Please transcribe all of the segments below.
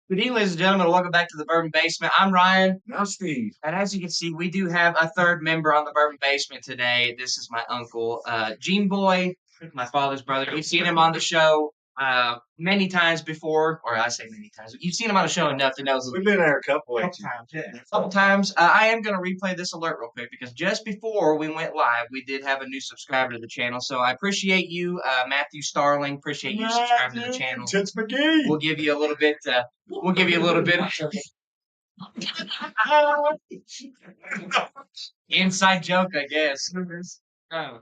Good evening, ladies and gentlemen. Welcome back to the Bourbon Basement. I'm Ryan, Now, Steve. and as you can see, we do have a third member on the Bourbon Basement today. This is my uncle, Gene Boy, my father's brother. You've seen him on the show many times before, or I say many times. You've seen him on the show enough to know. We've been there a couple Couple weeks. times, yeah. A couple times. I am going to replay this alert real quick because just before we went live, we did have a new subscriber to the channel. So I appreciate you, Matthew Starling. Appreciate you subscribing to the channel. Tits McGee. We'll give you a little bit. We'll give you a little bit. Inside joke, I guess. Oh.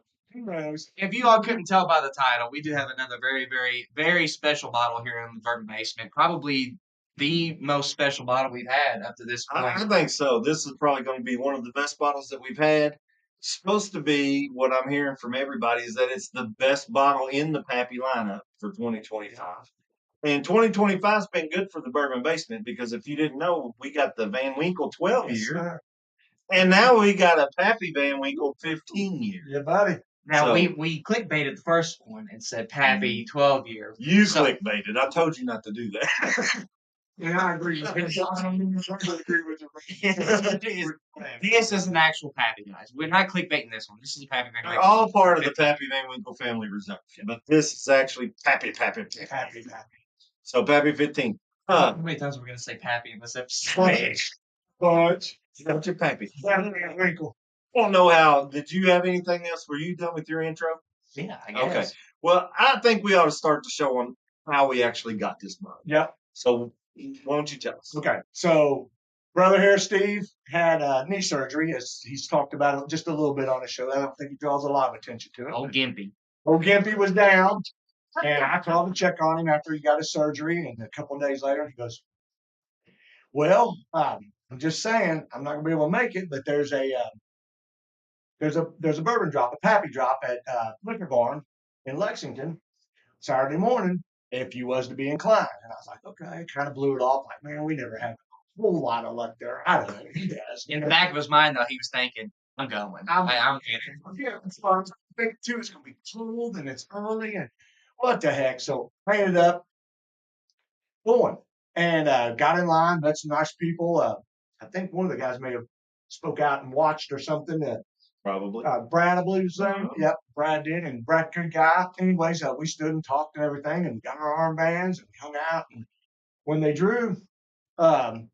If you all couldn't tell by the title, we do have another very, very, very special bottle here in the Bourbon Basement. Probably the most special bottle we've had up to this point. I think so. This is probably going to be one of the best bottles that we've had. Supposed to be, what I'm hearing from everybody is that it's the best bottle in the Pappy lineup for 2025. And 2025 has been good for the Bourbon Basement because if you didn't know, we got the Van Winkle 12-year, and now we got a Pappy Van Winkle 15-year. Yeah, buddy. Now, So- we clickbaited the first one and said Pappy 12-year. You clickbaited. I told you not to do that. Yeah, I agree. I don't agree with you. This is an actual Pappy, guys. We're not clickbaiting this one. This is a Pappy Van They're Winkle. all part of the Pappy Van Winkle family reserve. But this is actually Pappy. Happy. So Pappy 15. How many times are we going to say Pappy in this episode? But Got your Pappy. Winkle. I don't know how. Did you have anything else? Were you done with your intro? Yeah, I guess. Okay. Well, I think we ought to start the show on how we actually got this mug. Yep. So why don't you tell us? Okay. So, brother here, Steve, had knee surgery, as he's talked about it just a little bit on the show. I don't think he draws a lot of attention to it. Old Gimpy. Old Gimpy was down, and I called to check on him after he got his surgery. And a couple of days later, he goes, "Well, I'm just saying, I'm not gonna be able to make it, but there's a bourbon drop, a Pappy drop at Liquor Barn in Lexington Saturday morning. If you was to be inclined." And I was like, okay, kind of blew it off. Like, man, we never had a whole lot of luck there. I don't know. He does. In the back of his mind, though, he was thinking, I'm going. I'm kidding. Yeah, it's fun. I think too, it's gonna be cold and it's early and what the heck. So I ended up going and got in line, met some nice people. I think one of the guys may have spoke out and watched or something. Probably. Brad, I believe his name. Yep, Brad did, and Brad, good guy. Anyways, we stood and talked and everything, and got our armbands and hung out. And when they drew the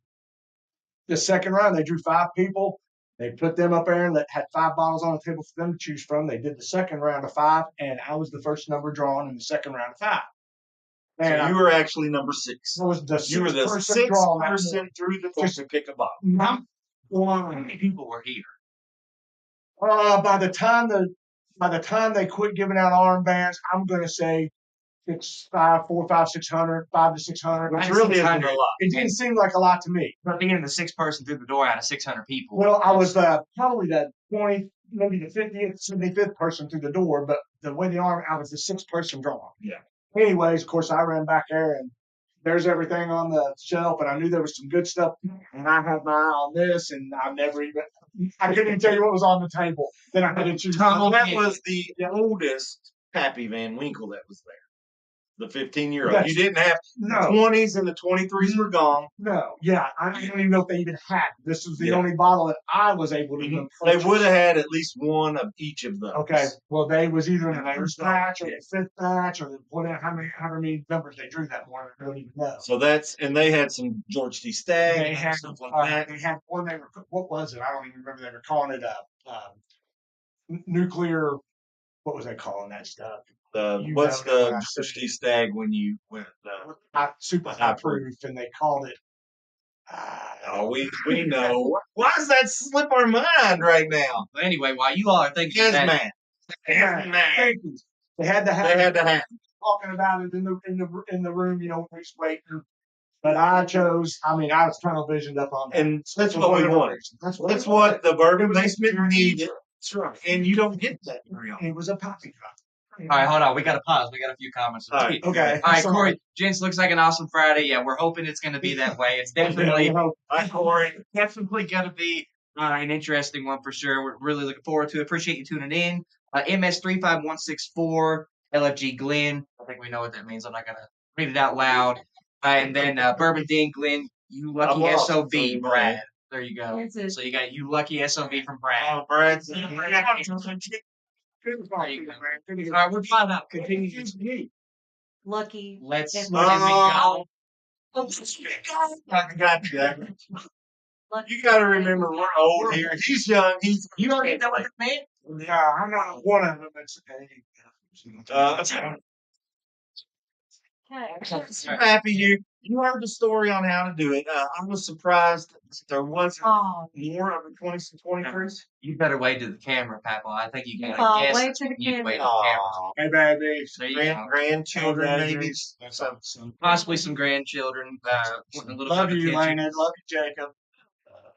second round, they drew 5 people. They put them up there and had 5 bottles on the table for them to choose from. They did the second round of 5, and I was the first number drawn in the second round of 5. And so you were actually number 6. I was the You were the 6th person through the book to pick a bottle. How many people were here? By the time they quit giving out armbands, I'm going to say 600, 5 to 600. Which really isn't a lot. It didn't seem like a lot to me. But being the 6th person through the door out of 600 people. Well, I was probably the 20, maybe the 50th, 75th person through the door, but the way I was the 6th person drawn. Yeah. Anyways, of course, I ran back there and there's everything on the shelf, and I knew there was some good stuff, and I had my eye on this, and I couldn't even tell you what was on the table. Then I had to choose. Well, that was the oldest Pappy Van Winkle that was there. The 15-year-old. You didn't have the 20s and the 23s were gone. No, yeah, I don't even know if they even had. This was the only bottle that I was able to even purchase. They would have had at least one of each of those. Okay, well, they was either in the first batch or the 5th batch or whatever, however many numbers they drew that morning. I don't even know. So and they had some George T. Stagg. They had stuff like that. They had one. What was it? I don't even remember. They were calling it nuclear. What was they calling that stuff? What's the George T. Stagg when you went? Super high proof, and they called it. We know. Why does that slip our mind right now? But anyway, while you all are thinking Hazmat. They had to have. Talking about it in the room, we was waiting. But I chose. I mean, I was tunnel visioned up on that. And that's what we wanted. That's what the Bourbon Basement needed. That's right. And you don't get that very often. It was a Pappy drop. All right, hold on. We got to pause. We got a few comments. All right. Okay. All right, Corey. Gents, looks like an awesome Friday. Yeah, we're hoping it's going to be that way. It's definitely, definitely going to be an interesting one for sure. We're really looking forward to it. Appreciate you tuning in. MS35164, LFG Glenn. I think we know what that means. I'm not going to read it out loud. And then Bourbon Dean Glenn, you lucky lost, so SOB, you Brad. might. There you go. That's it. So you got you lucky SOB from Brad. Oh, Brad. Good There you go. All right, we're fine now. Continue to eat. Lucky. Let's That's let him go. I got you. Lucky. You got to remember, we're old here. He's young. He's You already know what it meant? Yeah, I know one of them. It's Okay. happy here. You heard the story on how to do it. I was surprised that there wasn't Oh, more of the 20s and 23s. You better wave to the camera, Papa. I think you gotta Oh, guess. wave it. to the You camera. wave to the camera. Aw, Hey, baby. There you go. grandchildren, maybe. That's So, awesome. Possibly some grandchildren. A little Love bit of you, attention. Lana. Love you, Jacob.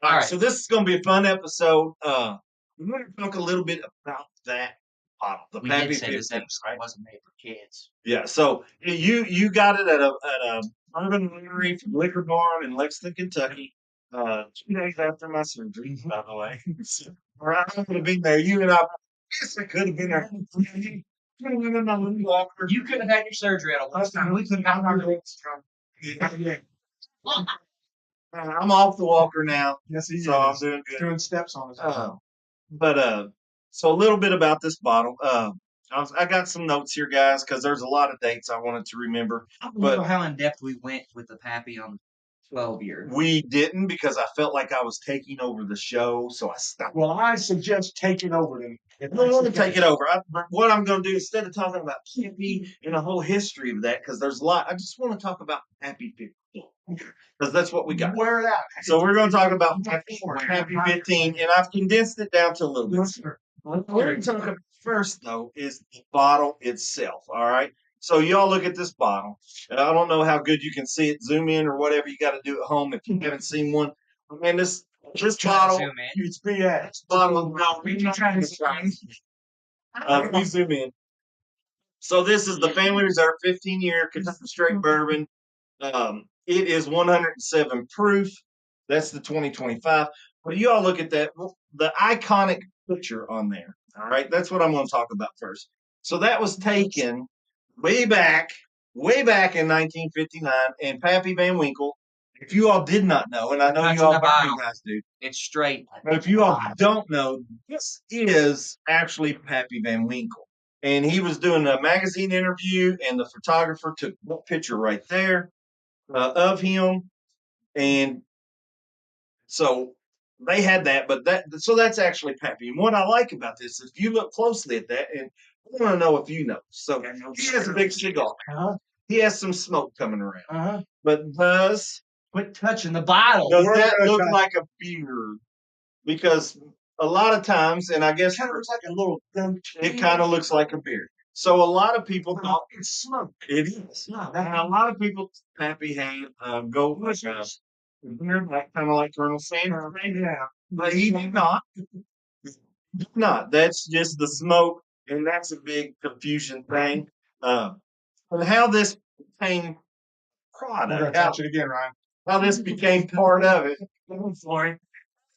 all right, right. so this is going to be a fun episode. We're going to talk a little bit about that bottle, the We Pappy did say this 15, episode right? wasn't made for kids. Yeah, so you got it at a bourbon winery from Liquor Barn in Lexington, Kentucky. 2 days after my surgery, by the way. Or I would have been there. You and I guess I could have been there. Walker. You could have had your surgery at a Last time we couldn't have our legs I'm off the walker now, Yes, he so I'm is. doing good. Doing steps on his own. But so a little bit about this bottle. I got some notes here, guys, because there's a lot of dates I wanted to remember. I don't But know how in depth we went with the Pappy on 12-year. we didn't because I felt like I was taking over the show, so I stopped. Well, I suggest taking over them. I don't want to take it over. What I'm going to do instead of talking about Pappy and the whole history of that, because there's a lot. I just want to talk about Pappy 15 because that's what we got. Wear it out. So we're going to talk about Pappy 15, and I've condensed it down to a little bit. What we're going to talk about first, though, is the bottle itself. All right. So y'all look at this bottle. And I don't know how good you can see it. Zoom in or whatever you got to do at home if you haven't seen one. And this bottle, Zoom in. It's BS. this bottle. No, we trying to we zoom in. So this is the Family Reserve 15-year Kentucky Straight Bourbon. It is 107 proof. That's the 2025. But you all look at that, the iconic picture on there. All right, that's what I'm going to talk about first. So that was taken way back in 1959, and Pappy Van Winkle. If you all did not know, and I know That's you all in the bottle. guys do, It's straight. but if you all don't know, this is actually Pappy Van Winkle. And he was doing a magazine interview, and the photographer took a picture right there of him. And so they had that, but so that's actually Pappy. And what I like about this is if you look closely at that, and I want to know if you know. So he has a big cigar. Uh-huh. He has some smoke coming around. Uh-huh. But does Quit touching the bottle. that look like a beard? Because a lot of times, and I guess Kind of looks like a little goatee. it kind of looks like a beard. So a lot of people thought It's smoke. it is. No, Now, a lot of people, Pappy had gold beard, kind of like Colonel Sanders, Yeah. but he did not. Did not. That's just the smoke, and that's a big confusion thing. And how this became We're gonna product, touch it again, Ryan. how this became part of it. I'm sorry.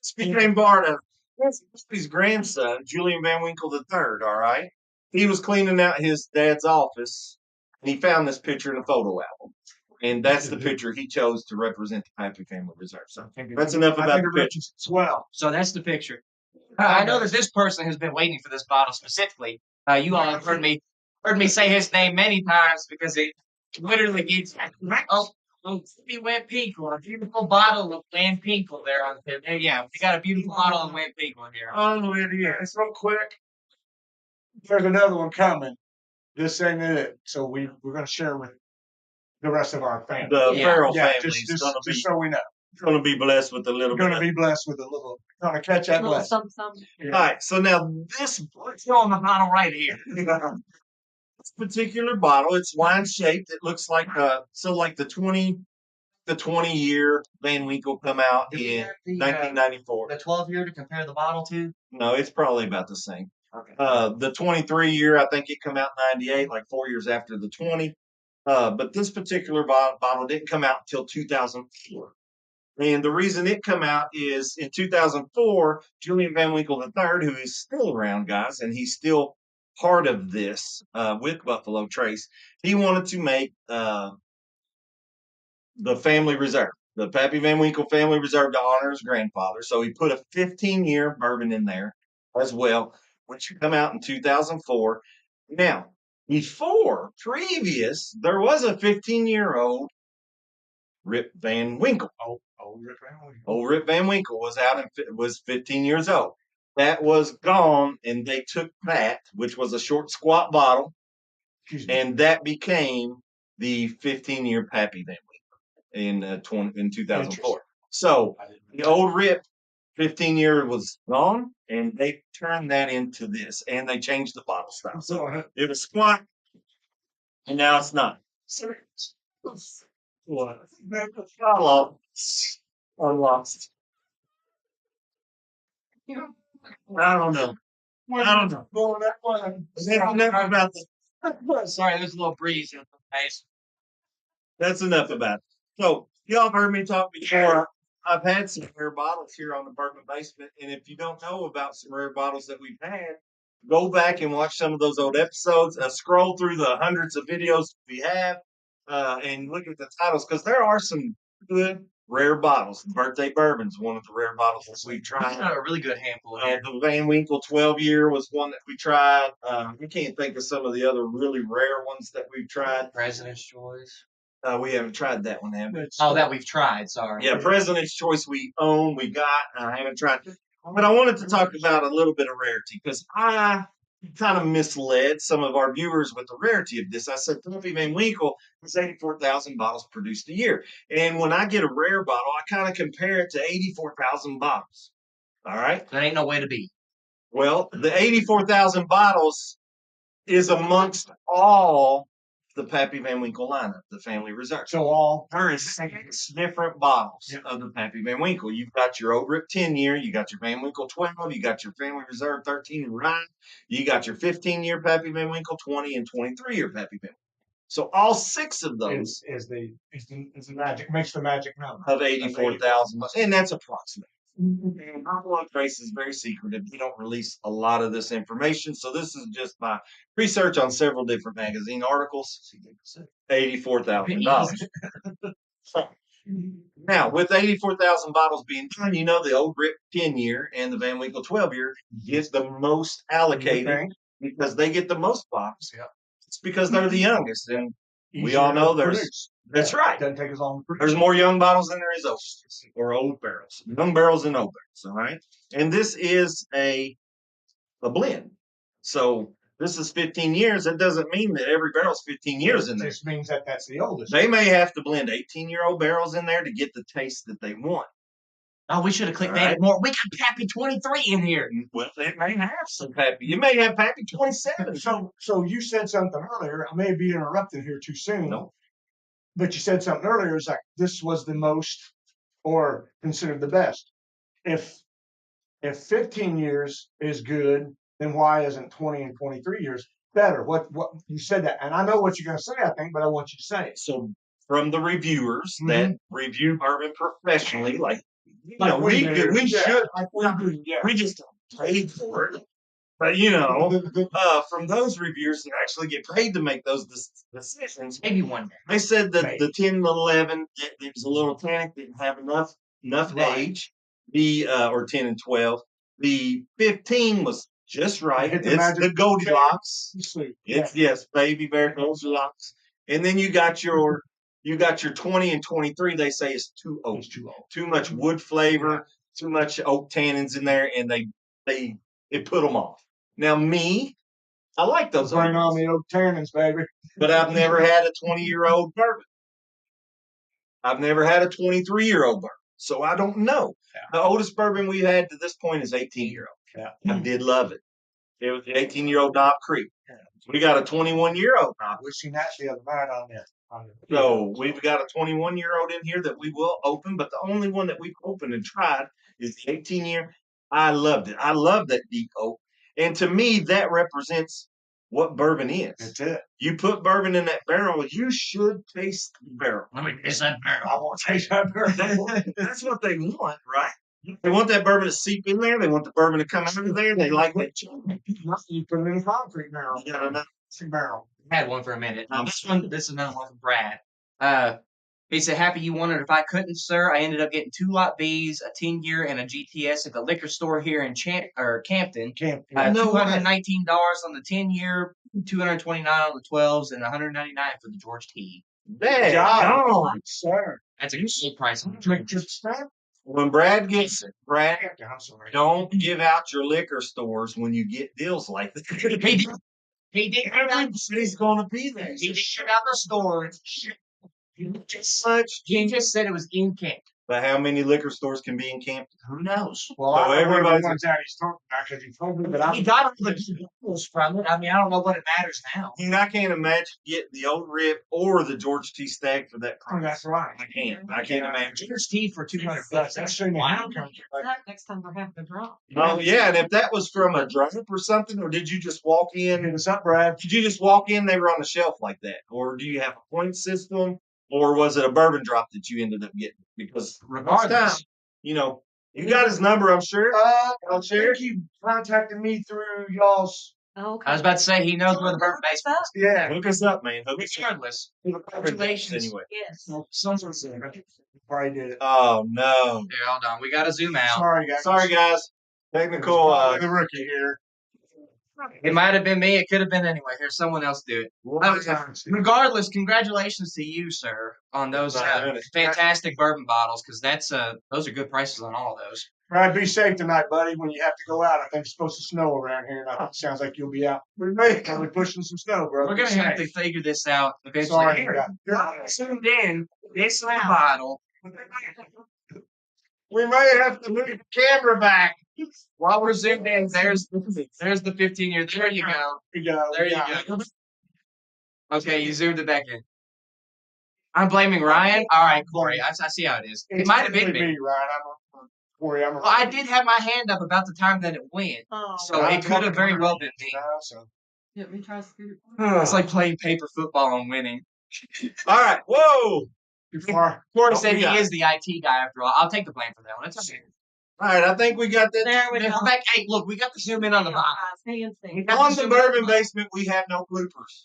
This became part of it. His grandson, Julian Van Winkle III, all right? He was cleaning out his dad's office, and he found this picture in a photo album. And that's the picture he chose to represent the Pappy Family Reserve. So that's enough about the picture. As well. So that's the picture. I know that this person has been waiting for this bottle specifically. You all have heard me say his name many times because it literally gets we went Pinkle, a beautiful bottle of Van Pinkle there on the table. Yeah, we got a beautiful bottle of Van Pinkle here. Oh, it is. It's real quick. There's another one coming. This ain't it. So we're gonna share with the rest of our family. The Yeah. Farrell Yeah, family just is just so we know. gonna be blessed with a little We're gonna bit. be blessed with a little. Gonna catch that Little blessing. something. All right, so now this Let's go on the bottle right here. this particular bottle, it's wine shaped. It looks like like the 20-year Van Winkle come out Do we in have the 1994. 12-year to compare the bottle to? No, it's probably about the same. Okay. The 23-year, I think it come out in 98, like 4 years after the 20. But this particular bottle didn't come out until 2004. And the reason it come out is in 2004, Julian Van Winkle III, who is still around, guys, and he's still part of this with Buffalo Trace, he wanted to make the family reserve, the Pappy Van Winkle family reserve to honor his grandfather. So he put a 15-year bourbon in there as well, which come out in 2004. Now, previous, there was a 15-year-old Rip Van Winkle. Rip Van Winkle. Old Rip Van Winkle was 15 years old. That was gone, and they took that, which was a short, squat bottle, and that became the 15-year Pappy Van Winkle in 2004. So the old Rip 15-year was gone, and they turned that into this, and they changed the bottle style. So it was squat, and now it's not. What? I lost. I don't know. I don't know. Going that way. That's enough about the. Sorry, there's a little breeze in the face. That's enough about it. So y'all have heard me talk before. I've had some rare bottles here on the Bourbon Basement, and if you don't know about some rare bottles that we've had, go back and watch some of those old episodes. Scroll through the hundreds of videos we have, and look at the titles, because there are some good rare bottles. Birthday Bourbon's one of the rare bottles that we've tried. A really good handful. The Van Winkle 12-year was one that we tried. You can't think of some of the other really rare ones that we've tried. President's Choice. We haven't tried that one, have we? Oh, that we've tried. Sorry. Yeah, President's Choice we own, we got. I haven't tried. But I wanted to talk about a little bit of rarity, because I kind of misled some of our viewers with the rarity of this. I said Pappy Van Winkle is 84,000 bottles produced a year. And when I get a rare bottle, I kind of compare it to 84,000 bottles. All right? That ain't no way to be. Well, the 84,000 bottles is amongst all the Pappy Van Winkle lineup, the family reserve. So there is 6 different bottles of the Pappy Van Winkle. You've got your Old Rip 10-year, you got your Van Winkle 12, you got your family reserve 13 and rye, you got your 15-year Pappy Van Winkle 20 and 23-year Pappy Van Winkle. So all 6 of those is the magic, makes the magic number of 84,000, and that's approximate. And our blood trace is very secretive. We don't release a lot of this information. So this is just my research on several different magazine articles. $84,000. Now, with 84,000 bottles being done, you know the Old Rip 10-year and the Van Winkle 12-year get the most allocated because they get the most bottles. It's because they're the youngest, and we all know there's. That's right. Doesn't take as long to produce. There's more young bottles than there is old barrels. Young barrels and old barrels, all right? And this is a blend. So this is 15 years. That doesn't mean that every barrel's 15 years in there. It just means that that's the oldest. They may have to blend 18-year-old barrels in there to get the taste that they want. Oh, we should have clicked that more. We got Pappy 23 in here. Well, it may have some Pappy. You may have Pappy 27. So you said something earlier. I may be interrupting here too soon. No. But you said something earlier. It's like this was the most, or considered the best. If 15 years is good, then why isn't 20 and 23 years better? What you said that, and I know what you're going to say, I think, but I want you to say it. So from the reviewers that review bourbon professionally, like we just paid for it. But from those reviewers that actually get paid to make those decisions, maybe one day they said that the 10 and 11, it was a little tannic, didn't have enough age. Or 10 and 12. The 15 was just right. It's the Goldilocks. Yes, baby bear Goldilocks. And then you got your 20 and 23. They say it's too old. It's too old. Too much wood flavor. Too much oak tannins in there, and it put them off. Now I like those. Bring on the oak tannins, baby. But I've never had a 20-year-old bourbon. I've never had a 23-year-old bourbon, so I don't know. The oldest bourbon we've had to this point is 18-year-old. I did love it. It was the 18-year-old Knob Creek. We got a 21-year-old Knob. We've seen that the other night on this. So we've got a 21-year-old in here that we will open, but the only one that we've opened and tried is the 18-year. I loved it. I love that deep oak. And to me, that represents what bourbon is. That's it. You put bourbon in that barrel, you should taste the barrel. Let me taste that barrel. I want to taste that barrel. That's what they want, right? They want that bourbon to seep in there. They want the bourbon to come out of there. They like that. You put it in a concrete barrel. Yeah, It's a barrel. I had one for a minute. This is another one from Brad. He said, "Happy you won it. If I couldn't, sir, I ended up getting 2 Lot Bs, a 10-year, and a GTS at the liquor store here in Campton. No way. $219 on the 10-year, $229 on the 12s, and $199 for the George T. Dang, God, sir. That's a good price. Drink your stuff. when Brad gets it, Brad, I'm sorry. don't give out your liquor stores when you get deals like that. He did. Everybody's going to be there. He did shut out the store. He just said it was in Campton. But how many liquor stores can be in Campton? Who knows? Well, So I don't know everybody's- the ones that he's talking about because he told me that He got all the deals from it. I mean, I don't know what it matters now. I mean, I can't imagine getting the old Rip or the George T. Stag for that price. That's right. I can't imagine. George T for $200. That's shouldn't have come. That next time we're having a drop. Oh yeah, and if that was from a drop or something, or did you just walk in? Hit us up, Brad. Did you just walk in? They were on the shelf like that, or do you have a point system, or was it a bourbon drop that you ended up getting? Because Regardless. you know, you got his number, I'm sure. I I'll share. think he contacted me through y'all's. Okay. I was about to say he knows where the bourbon basement is. Yeah. Hook us up, man. Hook us up. Regardless. Congratulations. Anyway. Yes. Someone said probably did it. Oh no. Yeah, hold on. We got to zoom out. Sorry, guys. Sorry, guys. Technical. The rookie here. It might have been me. It could have been anyway. Here's someone else do it. Regardless, congratulations to you, sir, on those fantastic bourbon bottles, because those are good prices on all of those. Brad, be safe tonight, buddy. When you have to go out, I think it's supposed to snow around here. And it sounds like you'll be out. We may be pushing some snow, bro. We're gonna have to figure this out eventually. Sorry, Here, yeah. zoomed in this little bottle. We may have to move the camera back. While we're zoomed in, there's the 15-year. There you go. There you go. Okay, you zoomed it back in. I'm blaming Ryan. All right, Corey. I see how it is. It might have been me. Ryan. Corey, Well, I did have my hand up about the time that it went, Oh, so it could have very well been me. let me try to scoot. It's like playing paper football and winning. All right. Whoa. Before Corey said we he got? is the IT guy after all. I'll take the blame for that one. It's okay. All right. I think we got that. There we go. Back, hey, look, we got to zoom in on the bottom. On the Bourbon Basement, we have no bloopers.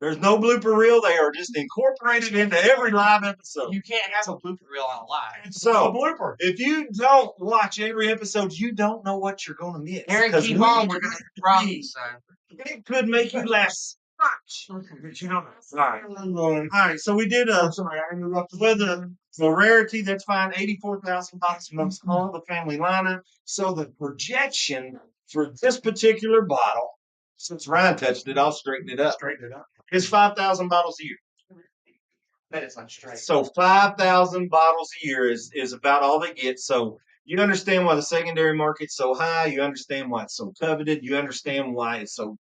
There's no blooper reel. They are just incorporated into every live episode. You can't have a blooper reel on a live. So, blooper. if you don't watch every episode, you don't know what you're going to miss. Aaron, 'Cause keep we- on. We're going to have problems, son. It could make you laugh much. Okay. But you don't know. All right. So we did I'm sorry, I interrupted. with the rarity, that's fine. 84,000 bucks amongst all the family lineup. So the projection for this particular bottle, since Ryan touched it, I'll straighten it up. Straighten it up. Is 5,000 bottles a year. That is not straight. So 5,000 bottles a year is about all they get. So you understand why the secondary market's so high. You understand why it's so coveted. You understand why it's so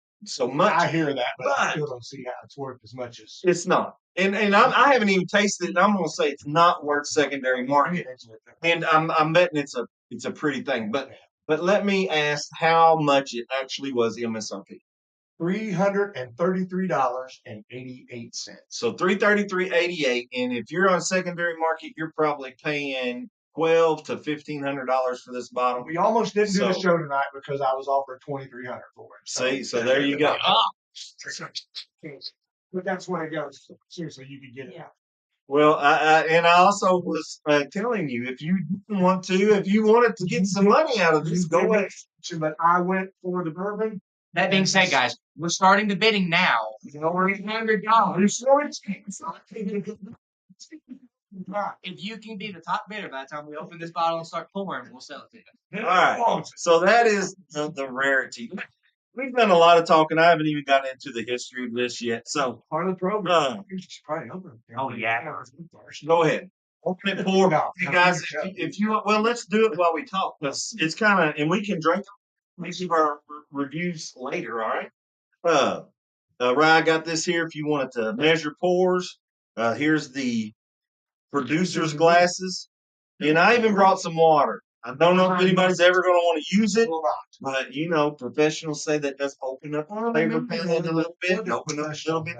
much. I hear that, but I But- still don't see how it's worth as much as. It's not. And I haven't even tasted it. And I'm going to say it's not worth secondary market. And I'm betting it's a pretty thing. But let me ask how much it actually was MSRP. $333.88. So $333.88, and if you're on secondary market, you're probably paying $1,200 to $1,500 for this bottle. We almost didn't do the So- show tonight because I was offered $2,300 for it. See, so there you go. But that's when it goes. Seriously, you could get it. Yeah. Well, I also was telling you if you wanted to get some money out of this, go ahead. But I went for the bourbon. That being said, guys, we're starting the bidding now. Over $800. If you can be the top bidder by the time we open this bottle and start pouring, we'll sell it to you. All right. So that is the rarity. We've done a lot of talking. I haven't even gotten into the history of this yet. So Part of the program. You should probably open it. Oh, yeah. go ahead. Open it for No, Hey guys, if you well, let's do it while we talk. It's kind of, and we can drink them. We give our reviews later. All right. Ryan got this here. If you wanted to measure pours, here's the producer's glasses, and I even brought some water. I don't know if anybody's ever going to want to use it, but you know, professionals say that does open up the flavor palette a little bit, open up a little bit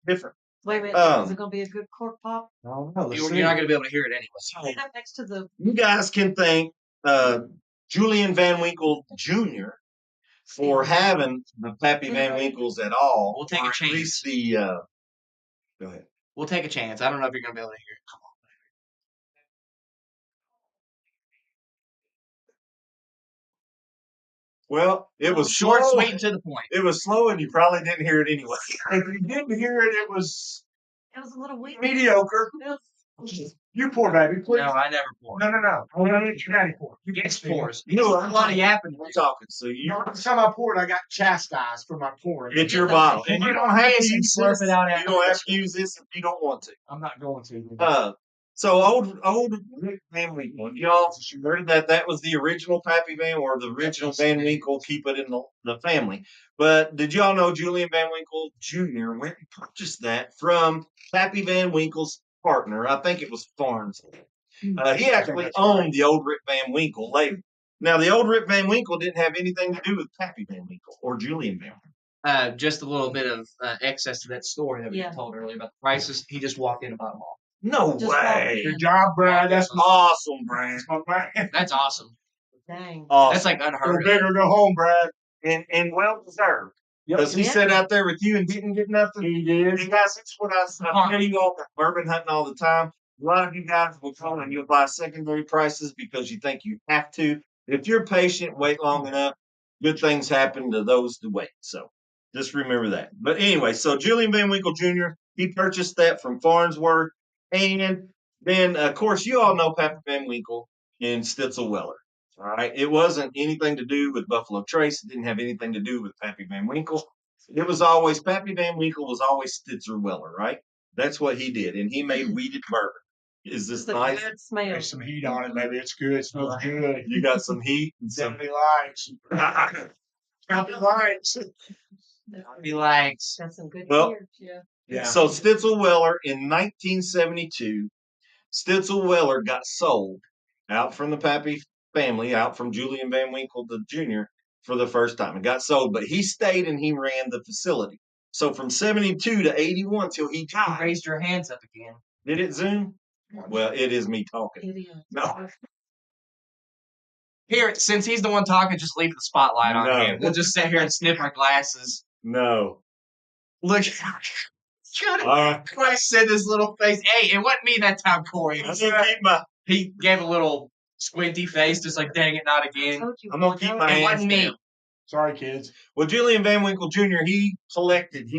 different. Wait a minute. Is it going to be a good cork pop? No, You're not going to be able to hear it anyway. Put it up next to the. You guys can thank Julian Van Winkle Jr. for having the Pappy Van Winkles at all. We'll take a or at chance. least the. Go ahead. We'll take a chance. I don't know if you're gonna be able to hear it. Come on. Well, it was Short, slow. sweet, and to the point. It was slow, and you probably didn't hear it anyway. If you didn't hear it, it was It was a little weak. mediocre. You pour, baby, please. No, I never pour. No. I want to let your daddy pour. You Yes, pour. pours. You know, a lot of yapping. We're talking. So you, Every time I poured, I got chastised for my pouring. it's your bottle, and you don't have to Yes, and use slurp this. it out You after. don't have to use this if you don't want to. I'm not going to. So old Rick Van Winkle, y'all heard that was the original Pappy Van, or the original Van Winkle. Keep it in the family. But did y'all know Julian Van Winkle Jr. went and purchased that from Pappy Van Winkle's partner? I think it was Farms. He actually owned the old Rip Van Winkle label. Now, the old Rip Van Winkle didn't have anything to do with Pappy Van Winkle or Julian Van Winkle. Just a little bit of excess to that story that we told earlier about the prices. He just walked in and bought them all. No Just way. Good job, Brad. That's Awesome, Brad. my man. That's awesome. Dang. Awesome. That's like Go unheard big of. or go home, Brad. And well deserved. Because he Yeah. sat out there with you and didn't get nothing. He did. And guys, that's what I tell you all about bourbon hunting all the time. A lot of you guys will come and you'll buy secondary prices because you think you have to. If you're patient, wait long enough, good things happen to those who wait. So just remember that. But anyway, so Julian Van Winkle Jr., he purchased that from Farnsworth. And then, of course, you all know Pappy Van Winkle and Stitzel Weller. All right. It wasn't anything to do with Buffalo Trace. It didn't have anything to do with Pappy Van Winkle. It was always Pappy Van Winkle was always Stitzer Weller, right? That's what he did. And he made weeded bourbon. Is this It's a nice? good smell. There's some heat on it, baby. It's good. It smells good. You got some heat and some. Definitely likes. Definitely likes. He likes. Got some good Well, beers, yeah. Yeah. So Stitzel Weller in 1972, Stitzel Weller got sold out from the Pappy family, out from Julian Van Winkle the Jr. for the first time. It got sold, but he stayed and he ran the facility. So from 72 to 81 till he You died. raised your hands up again. Did it zoom? Well, it is me talking. It is. No. Here, since he's the one talking, just leave the spotlight on No. him. We'll just sit here and sniff our glasses. No. Look. Corey said this little face. Hey, it wasn't me that time, Corey. I'm gonna keep my He gave a little squinty face, just like, dang it, not again. I'm gonna keep my It hands wasn't me. down. Sorry, kids. Well, Julian Van Winkle Jr., he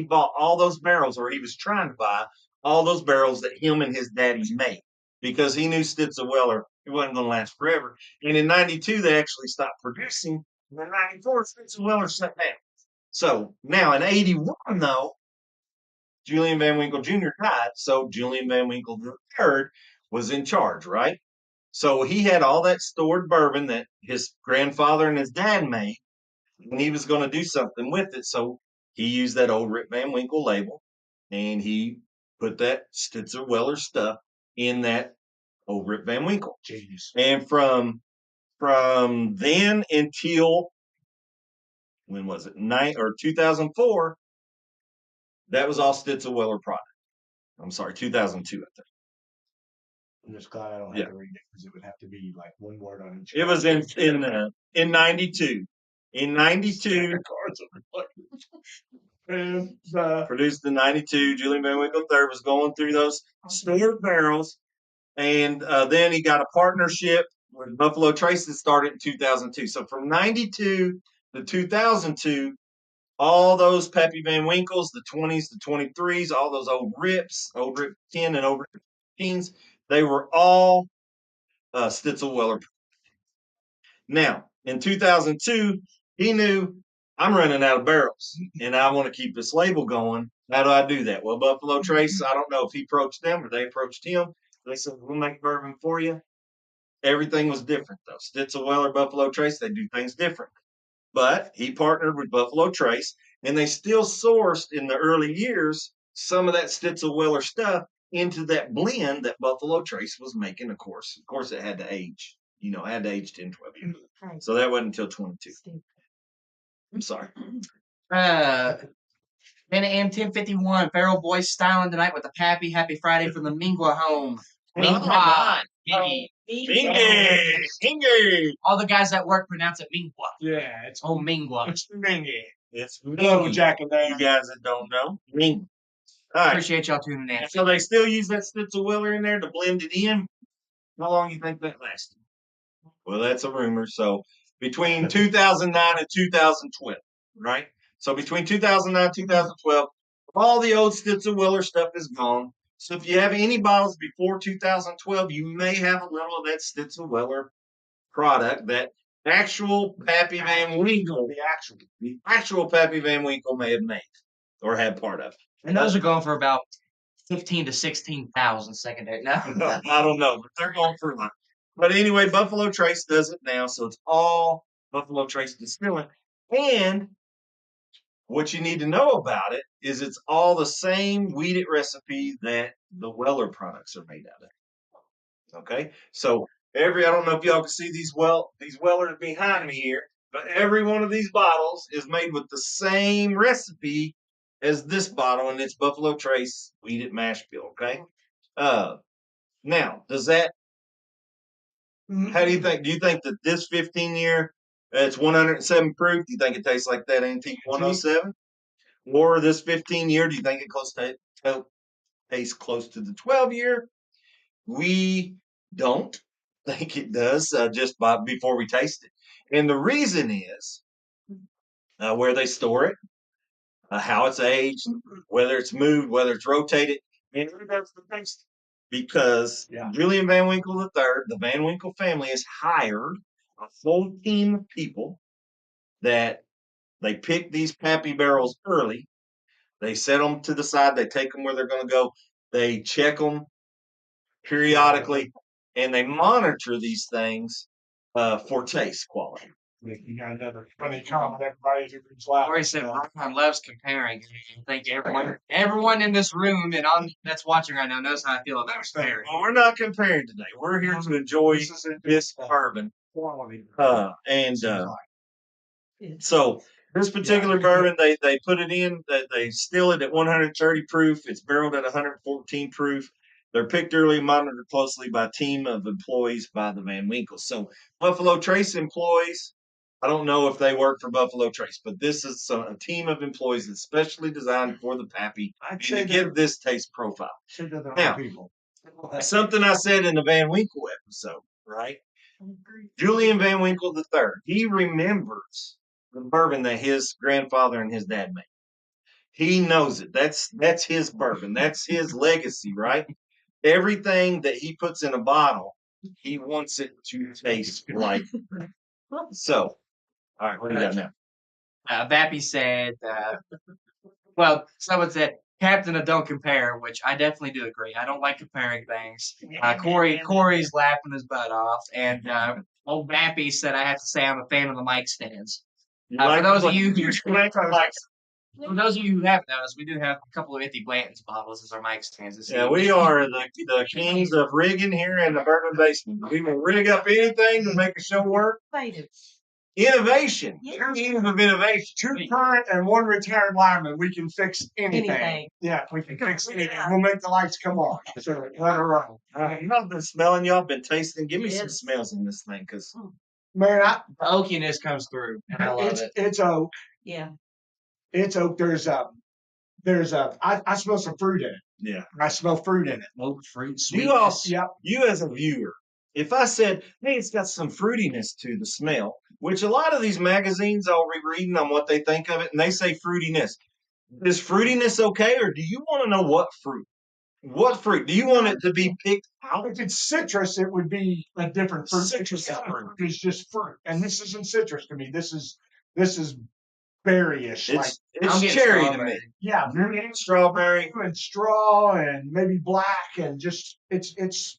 bought all those barrels, or he was trying to buy all those barrels that him and his daddies made because he knew Stitzel Weller, it wasn't going to last forever. And in 92, they actually stopped producing. And in 94, Stitzel Weller shut down. So now in 81, though, Julian Van Winkle Jr. died. So Julian Van Winkle III was in charge, right? So he had all that stored bourbon that his grandfather and his dad made. And he was going to do something with it. So he used that old Rip Van Winkle label and he put that Stitzer Weller stuff in that old Rip Van Winkle. Genius. And from then until, when was it? 2004, that was all Stitzer Weller product. I'm sorry, 2002, I think. I'm just glad I don't have to read it because it would have to be like one word on each. It was in 92. In 92, And, produced in 92. Julian Van Winkle III was going through those stored barrels. And then he got a partnership with Buffalo Trace that started in 2002. So from 92 to 2002, all those Pappy Van Winkles, the 20s, the 23s, all those old Rips, old Rip 10 and old Rip 15s, they were all Stitzel Weller. Now, in 2002, he knew I'm running out of barrels and I want to keep this label going. How do I do that? Well, Buffalo Trace, I don't know if he approached them or they approached him. They said, we'll make bourbon for you. Everything was different, though. Stitzel Weller, Buffalo Trace, they do things different. But he partnered with Buffalo Trace, and they still sourced in the early years some of that Stitzel Weller stuff into that blend that Buffalo Trace was making, of course. Of course, it had to age. It had to age 10, 12 years. Right. So that wasn't until 22. Steve. I'm sorry. Man AM 1051, Feral Boys styling tonight with the Pappy. Happy Friday from the Mingwa home. Mingwa. Bingy! All the guys at work pronounce it Mingwa. yeah, it's Oh, Mingwa. Mingy. It's Hello, Mingy. Jack and You Dan. guys that don't know, Mingy. All right. Appreciate y'all tuning in. So they still use that Stitzel-Weller in there to blend it in. How long you think that lasted? Well, that's a rumor. So between 2009 and 2012, right? So between 2009 and 2012, all the old Stitzel-Weller stuff is gone. So if you have any bottles before 2012, you may have a little of that Stitzel-Weller product, that actual Pappy Van Winkle, the actual Pappy Van Winkle may have made or had part of. And those are going for about 15 to 16,000 secondary. No, I don't know, but they're going for one. But anyway, Buffalo Trace does it now, so it's all Buffalo Trace distilling. And what you need to know about it is it's all the same wheated recipe that the Weller products are made out of. Okay, so I don't know if y'all can see these Wellers behind me here, but every one of these bottles is made with the same recipe as this bottle, and it's Buffalo Trace wheated mash bill. Okay, now does that? How do you think? Do you think that this 15-year, it's 107 proof? Do you think it tastes like that antique 107? Or this 15-year, do you think it tastes close to the 12-year? We don't think it does before we taste it. And the reason is where they store it, how it's aged, whether it's moved, whether it's rotated, and who does the taste. Because Julian Van Winkle III, the Van Winkle family, has hired a whole team of people that they pick these Pappy barrels early. They set them to the side. They take them where they're going to go. They check them periodically, and they monitor these things for taste quality. You got another funny comment. Everybody who's laughing. Corey said Brian loves comparing. I think everyone in this room and that's watching right now knows how I feel about comparing. Well, we're not comparing today. We're here to enjoy this bourbon. So this particular bourbon, they put it in, they still it at 130 proof. It's barreled at 114 proof. They're picked early, monitored closely by a team of employees by the Van Winkle. So Buffalo Trace employees, I don't know if they work for Buffalo Trace, but this is a team of employees that's specially designed for the Pappy and to give this taste profile. Now, something I said in the Van Winkle episode, right? Julian Van Winkle III, he remembers the bourbon that his grandfather and his dad made. He knows it. That's his bourbon. That's his legacy, right? Everything that he puts in a bottle, he wants it to taste like. So, all right, what do you got now? Bappy said, someone said, Captain of Don't Compare, which I definitely do agree. I don't like comparing things. Corey's laughing his butt off, and old Bappy said I have to say I'm a fan of the mic stands. For those of you who haven't noticed, we do have a couple of Ithy Blanton's bottles as our mic stands. Yeah, we are the kings of rigging here in the Bourbon Basement. We will rig up anything to make a show work. Innovation. Kings of innovation. 2 current and 1 retired lineman. We can fix anything. Yeah, we can fix anything. We'll make the lights come on. So let her run. Y'all been smelling. Y'all been tasting. Give me some smells in this thing, because man, the oakiness comes through. I love it. It's oak. Yeah. It's oak. I smell some fruit in it. Yeah. I smell fruit in it. Oak fruit, sweetness. You as a viewer, if I said, hey, it's got some fruitiness to the smell, which a lot of these magazines I'll be reading on what they think of it, and they say fruitiness. Is fruitiness okay, or do you want to know what fruit? What fruit? Do you want it to be picked out? If it's citrus, it would be a different fruit. Citrus fruit. It's just fruit. And this isn't citrus to me. This is berryish. It's cherry to me. Yeah. Strawberry. And straw and maybe black and just it's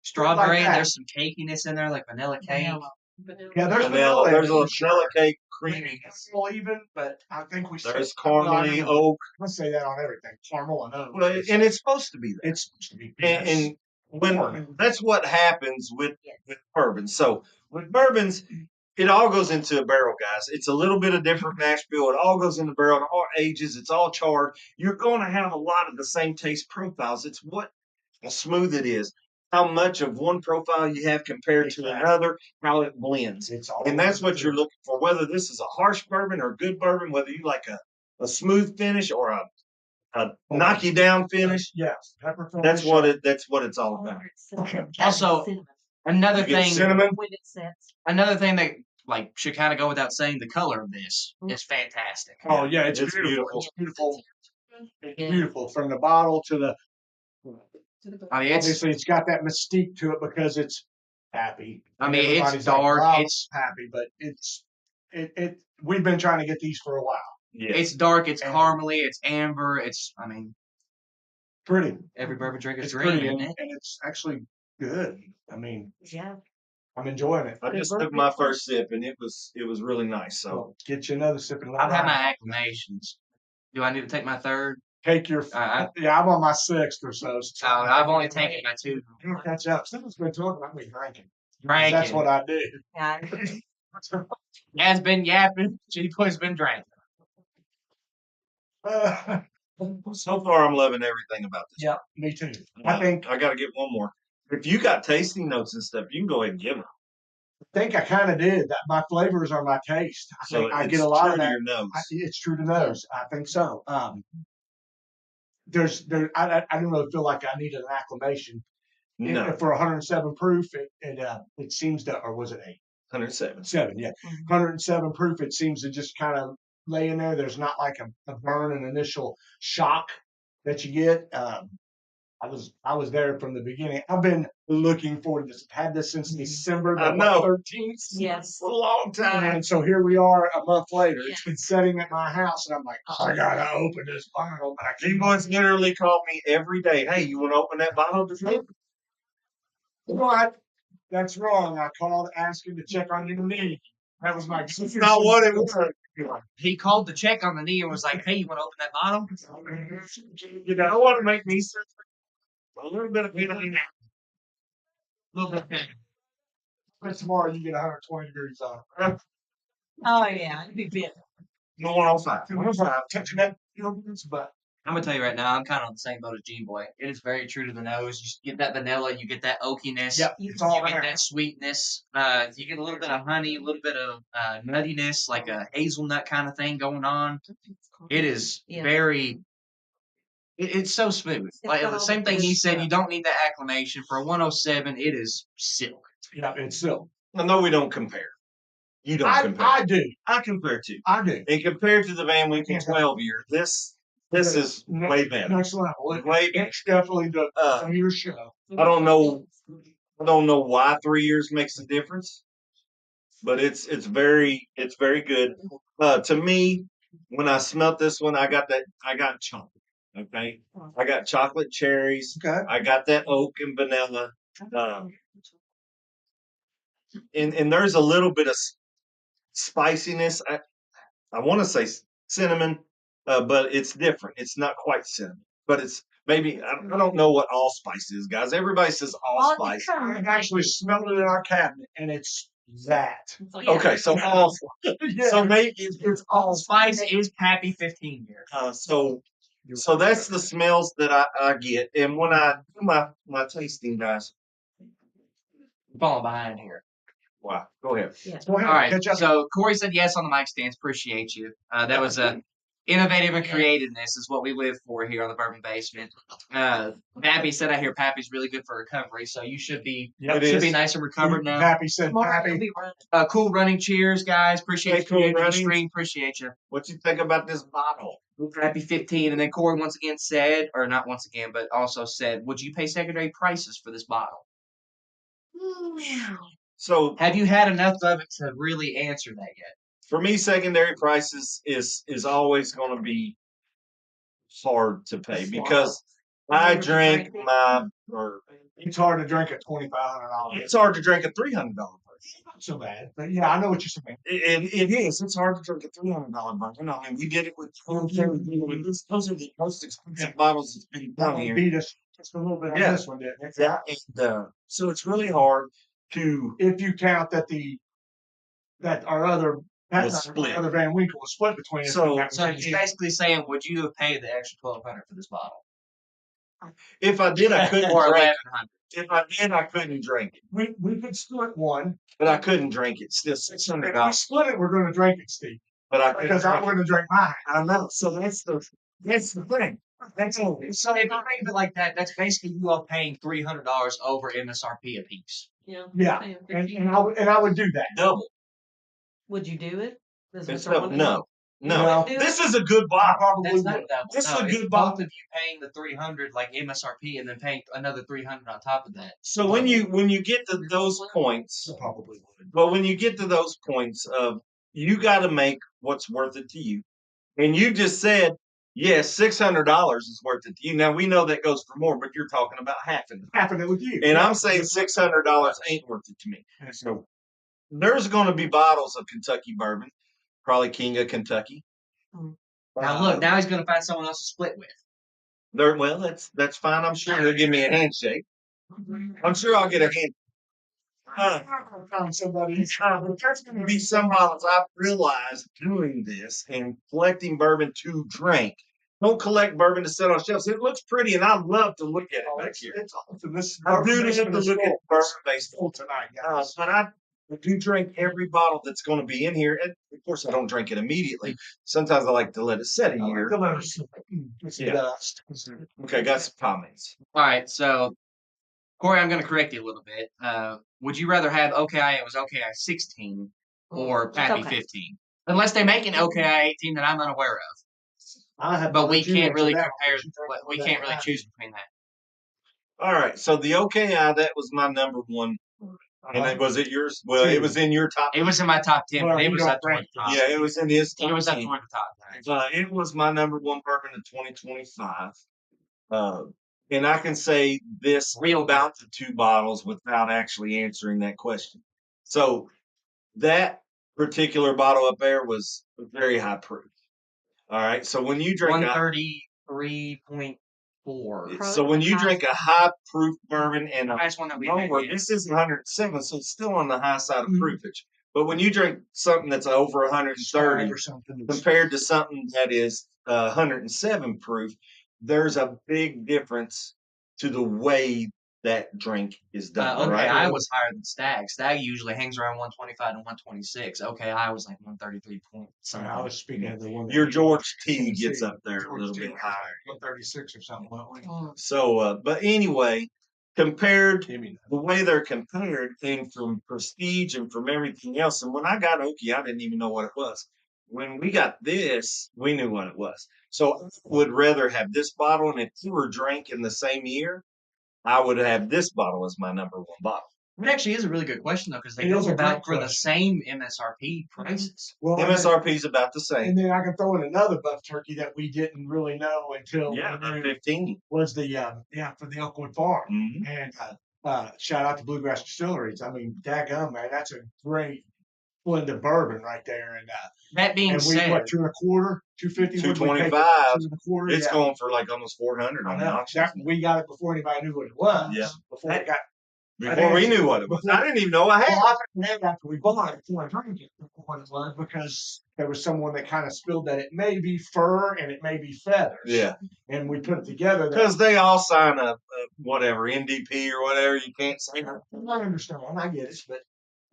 strawberry, like and there's some cakiness in there, like vanilla cake. Yeah, there's vanilla. There's a little vanilla cake, creamy. Even, but I think there's caramely oak. Let's say that on everything. Caramel and oak. Well, and it's supposed to be that. It's supposed to be. And when that's what happens with bourbon. So with bourbons, it all goes into a barrel, guys. It's a little bit of different mash bill. It all goes in the barrel. It all ages. It's all charred. You're going to have a lot of the same taste profiles. It's how smooth it is, how much of one profile you have compared to another, how it blends. And that's what you're looking for, whether this is a harsh bourbon or a good bourbon, whether you like a smooth finish or a knock you down finish. Yes, pepper finish. That's what it's all about. Also, another You get thing, cinnamon. When it sets. another thing that like should kind of go without saying, the color of this is fantastic. Oh yeah, it's It's beautiful. beautiful. It's beautiful. It's Yeah. beautiful from the bottle to the. I mean, it's Obviously, it's got that mystique to it because it's happy. I And mean, it's everybody's like, dark. "Wow, It's happy," but it. We've been trying to get these for a while. Yeah. it's dark. It's And- caramely. It's amber. It's Pretty. every bourbon drinker's It's dream, pretty, isn't and, it? and it's actually good. I mean, Yeah. I'm enjoying it. I just took my first sip and it was really nice. So So get you another sip and I've had my acclamations. Do I need to take my third? take your. Yeah, I'm on my sixth or so. I've only taken my two. You'll catch up. Someone's been talking about me drinking. Drinking. That's what I do. Yeah. Has been yapping. G-Boy's been drinking. so far, I'm loving everything about this. Yeah, me too. I think I got to get one more. If you got tasting notes and stuff, you can go ahead and give them. I kind of did that. My flavors are my taste. I So think I it's get a lot true of to that. your nose. It's true to nose. I think so. I don't really feel like I needed an acclamation. No, For 107 proof, it seems to, or was it 8? 107. 7, yeah. 107 proof, it seems to just kind of lay in there. There's not like a burn, an initial shock that you get. I was there from the beginning. I've been looking forward to this. I've had this since December I know. 13th. Yes. A long time. And so here we are a month later. It's been sitting at my house, and I'm like, oh, I gotta open this bottle, but I He can't. boys literally called me every day. Hey, you want to open that bottle today? What? That's wrong. I called asking to check on your knee. That was my. That's not what it was. He called to check on the knee and was like, "Hey, you want to open that bottle?" You know, I want to make me a little bit of it on that. A little bit. But tomorrow you get 120 degrees on. Oh yeah. It'd be bit. No 105. 105. Touching that, but I'm gonna tell you right now, I'm kind of on the same boat as G-Boy. It is very true to the nose. You get that vanilla, you get that oakiness. yep, You it's all You get there. that sweetness. You get a little bit of honey, a little bit of nuttiness, like a hazelnut kind of thing going on. It is Yeah. very. It's so smooth. Like got the all same the thing he good said. stuff. You don't need that acclamation for a 107. It is silk. Yeah, it's silk. I know we don't compare. You don't compare. I do. I compare too. I do. And compared to the Van Winkle 12-year, this is way better. Next level. Way better. It's definitely the your show. I don't know why 3 years makes a difference, but it's very good. To me, when I smelt this one, I got chocolate. Okay, I got chocolate cherries. Okay. I got that oak and vanilla. And there's a little bit of spiciness. I want to say cinnamon, but it's different. It's not quite cinnamon, but it's maybe I don't know what allspice is, guys. Everybody says allspice. I actually smelled it in our cabinet, and it's that. Yeah. Okay, so allspice. So maybe it's allspice. Spice is Pappy 15yr. So that's the smells that I get, and when I do my tasting, guys. I'm falling behind here. Wow, go ahead. Yeah. Go ahead, All right. catch up. So Corey said yes on the mic stands. Appreciate you. That was innovative and Yeah. creativeness is what we live for here on the Bourbon Basement. Pappy said I hear Pappy's really good for recovery, so you should be Yep, it should be is. nice and recovered now. Pappy said, Tomorrow Pappy. you'll be running. Cool running cheers, guys. Appreciate Hey, you cool creating the runnings. stream. Appreciate you. What you think about this bottle? Pappy 15, and then Corey once again said, or not once again, but also said, would you pay secondary prices for this bottle? So Have you had enough of it to really answer that yet? for me, secondary prices is always going to be hard to pay because I drank It's hard to drink at $2,500. it's hard to drink a $300 bourbon. Not so bad, but yeah, I know what you're saying. It is. It's hard to drink a $300 bourbon. I mean, we did it with those are the most expensive bottles that's been That done one here. beat us just a little bit on Yeah. this one, didn't it? Yeah, and so it's really hard to. If you count that our other Was split. other Van Winkle was split between us. So- So he's basically saying, would you have paid the extra $1,200 for this bottle? If I did, I couldn't Or drink. $1,100? If I did, I couldn't drink it. we could split one. But I couldn't drink it. Still If we $600. split it, we're going to drink it, Steve, But I couldn't because I'm drink it. going to drink mine. I know. So that's the thing. That's so if you think of it like that, that's basically you all paying $300 over MSRP a piece. Yeah. Yeah, and I would do that. Double. Would you do it? Does It's Mr. Wonderful- no. No. No. Do This it? is a good bottle. Probably That's not would. double. This is No, a it's good both bottle. of you paying the 300 like MSRP and then paying another 300 on top of that. So when you get to those points, Probably would. but when you get to those points of you got to make what's worth it to you, and you just said, yes, $600 is worth it to you. Now we know that goes for more, but you're talking about half of it. Happened with you. And Yeah. I'm saying $600 ain't worth it to me. So there's going to be bottles of Kentucky bourbon, probably King of Kentucky. Now look, now he's gonna find someone else to split with. Well, that's fine. I'm sure they'll give me a handshake. I'm sure I'll get a hand. Found somebody. There's going to be some bottles I've realized doing this and collecting bourbon to drink. Don't collect bourbon to sit on shelves. It looks pretty, and I love to look at it back here. It's awesome. This is I do love to look at bourbon based full tonight, guys. but I do drink every bottle that's going to be in here. And of course, I don't drink it immediately. Sometimes I like to let it set a year. It's Yeah. dust. Okay, got some comments. All right, so Corey, I'm gonna correct you a little bit. Would you rather have OKI? It was OKI 16 or It's Pappy okay. 15? Unless they make an OKI 18 that I'm unaware of. I have But to we let you can't answer really that compare. one, 'cause you don't We know can't that really one. choose between that. All right, so the OKI, that was my number one. And then was it yours? Well, it was in your top. It was in my top 10. Well, but it you was don't up toward rank the top. Yeah, it was in his top It was up 10. toward the top. It was my number one bourbon in 2025. And I can say this Real about the two bottles without actually answering that question. So that particular bottle up there was very high proof. All right. So when you drink 133.4. so when you drink a high proof bourbon and a Highest one that we had. lower, this is 107, so it's still on the high side of proofage. But when you drink something that's over 130 or something. compared to something that is 107 proof, there's a big difference to the way that drink is done. Okay, right? I was higher than Stag. Stag usually hangs around 125 to 126. Okay, I was like 133 point something. I was speaking of the one. that Your we- George T gets see, up there a George little T bit was higher. 136 or something. So, but anyway, compared Timmy. the way they're compared and from prestige and from everything else. And when I got Okie, I didn't even know what it was. When we got this, we knew what it was. So I would rather have this bottle. And if you were drinking the same year, I would have this bottle as my number one bottle. It actually is a really good question though, because they It go is a about great for the question. same MSRP prices. Well, MSRP is about the same. and then I can throw in another buff turkey that we didn't really know until Yeah, we knew 15. was the for the Elkwood Farm. Mhm. And shout out to Bluegrass Distilleries. I mean, daggum, man, that's a great blend of bourbon right there. And That being and we said, what 2 1/4, 250, 225. 2 1/4. It's going for like almost 400 I on the know. auction. We got it before anybody knew what it was. Yeah. Before it got. Before we knew what it was. I didn't even know I had it. Well, I think after we bought it, before I drank it, what it was, because there was someone that kind of spilled that it may be fur and it may be feathers. Yeah. And we put it together. Because they all sign a whatever, NDP or whatever. You can't say that. I understand. I get it. But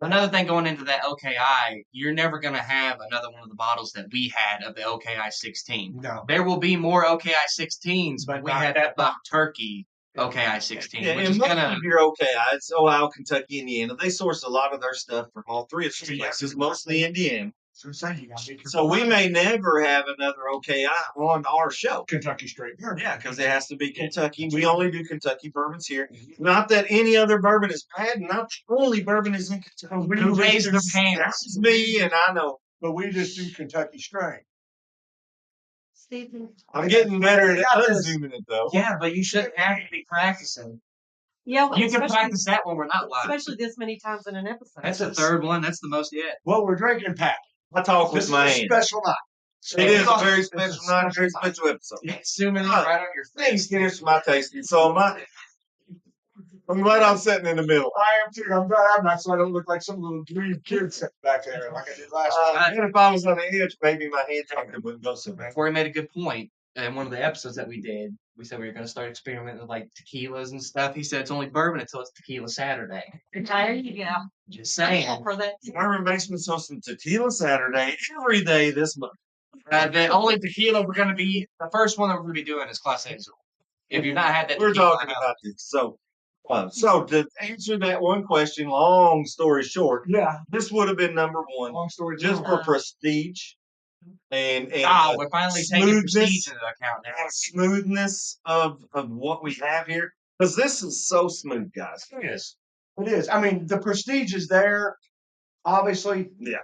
another thing going into that OKI, you're never going to have another one of the bottles that we had of the OKI 16. no. There will be more OKI 16s, but But we not had that that Buck Turkey OKI 16, Yeah, which and is most gonna. of your OKI, it's Ohio, Kentucky, Indiana. They source a lot of their stuff from all three of those places, mostly Indiana. So saying you got to be So we may never have another OKI on our show. Kentucky straight bourbon. Yeah, because it has to be Kentucky. We only do Kentucky bourbons here. Not that any other bourbon is bad. Not the only bourbon is in Kentucky. Who raised their hands? That's me, and I know. But we just do Kentucky straight. Stephen. I'm getting better at got this. unzooming it, though. Yeah, but you shouldn't have to be practicing. Yeah, well, You can especially- practice that when we're not live. Especially this many times in an episode. That's the third one. That's the most yet. Well, we're drinking Pappy. I talk This with is my a hands. special night. So It is a very it's special night, very special episode. Zooming in right on your Thanks, face. Dennis, for my tasting. So I'm glad I'm sitting in the middle. I am too. I'm glad I'm not, so I don't look like some little dweeb kid sitting back there like I did last time. And if I was on the edge, maybe my hand talking wouldn't go so bad. Corey made a good point in one of the episodes that we did. We said we were going to start experimenting with like tequilas and stuff. He said it's only bourbon until it's tequila Saturday. There you go. Just saying. For that. Bourbon Basement's hosting Tequila Saturday every day this month. The only tequila we're going to be, the first one that we're going to be doing is Clase Azul. If you've not had that We're tequila, talking about this. So to answer that one question, long story short, Yeah. this would have been number one Long story just short. for prestige and we're finally taking prestige into account now. smoothness of what we have here. Because this is so smooth, guys. It is. It is. I mean, the prestige is there, obviously. Yeah.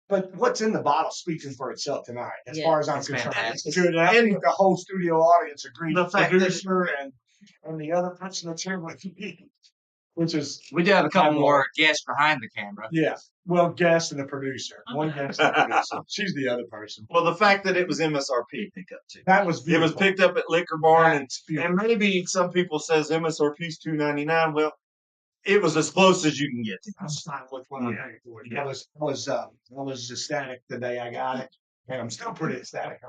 But what's in the bottle speaking for itself tonight, as Yeah. far as I'm It's concerned. fantastic. It's good. And I think the whole studio audience agreed. The The fact that- producer and the other person that's here with me, which is, We do have a couple more guests behind the camera. yeah, well, guest and the producer. One guest and a producer. She's the other person. Well, the fact that it was MSRP pickup too. That was It beautiful. was picked up at Liquor Barn, and That's beautiful. maybe some people says MSRP is $2.99. Well, it was as close as you can get. I'm fine with what I Yeah. paid for it. I was ecstatic the day I got it, and I'm still pretty ecstatic.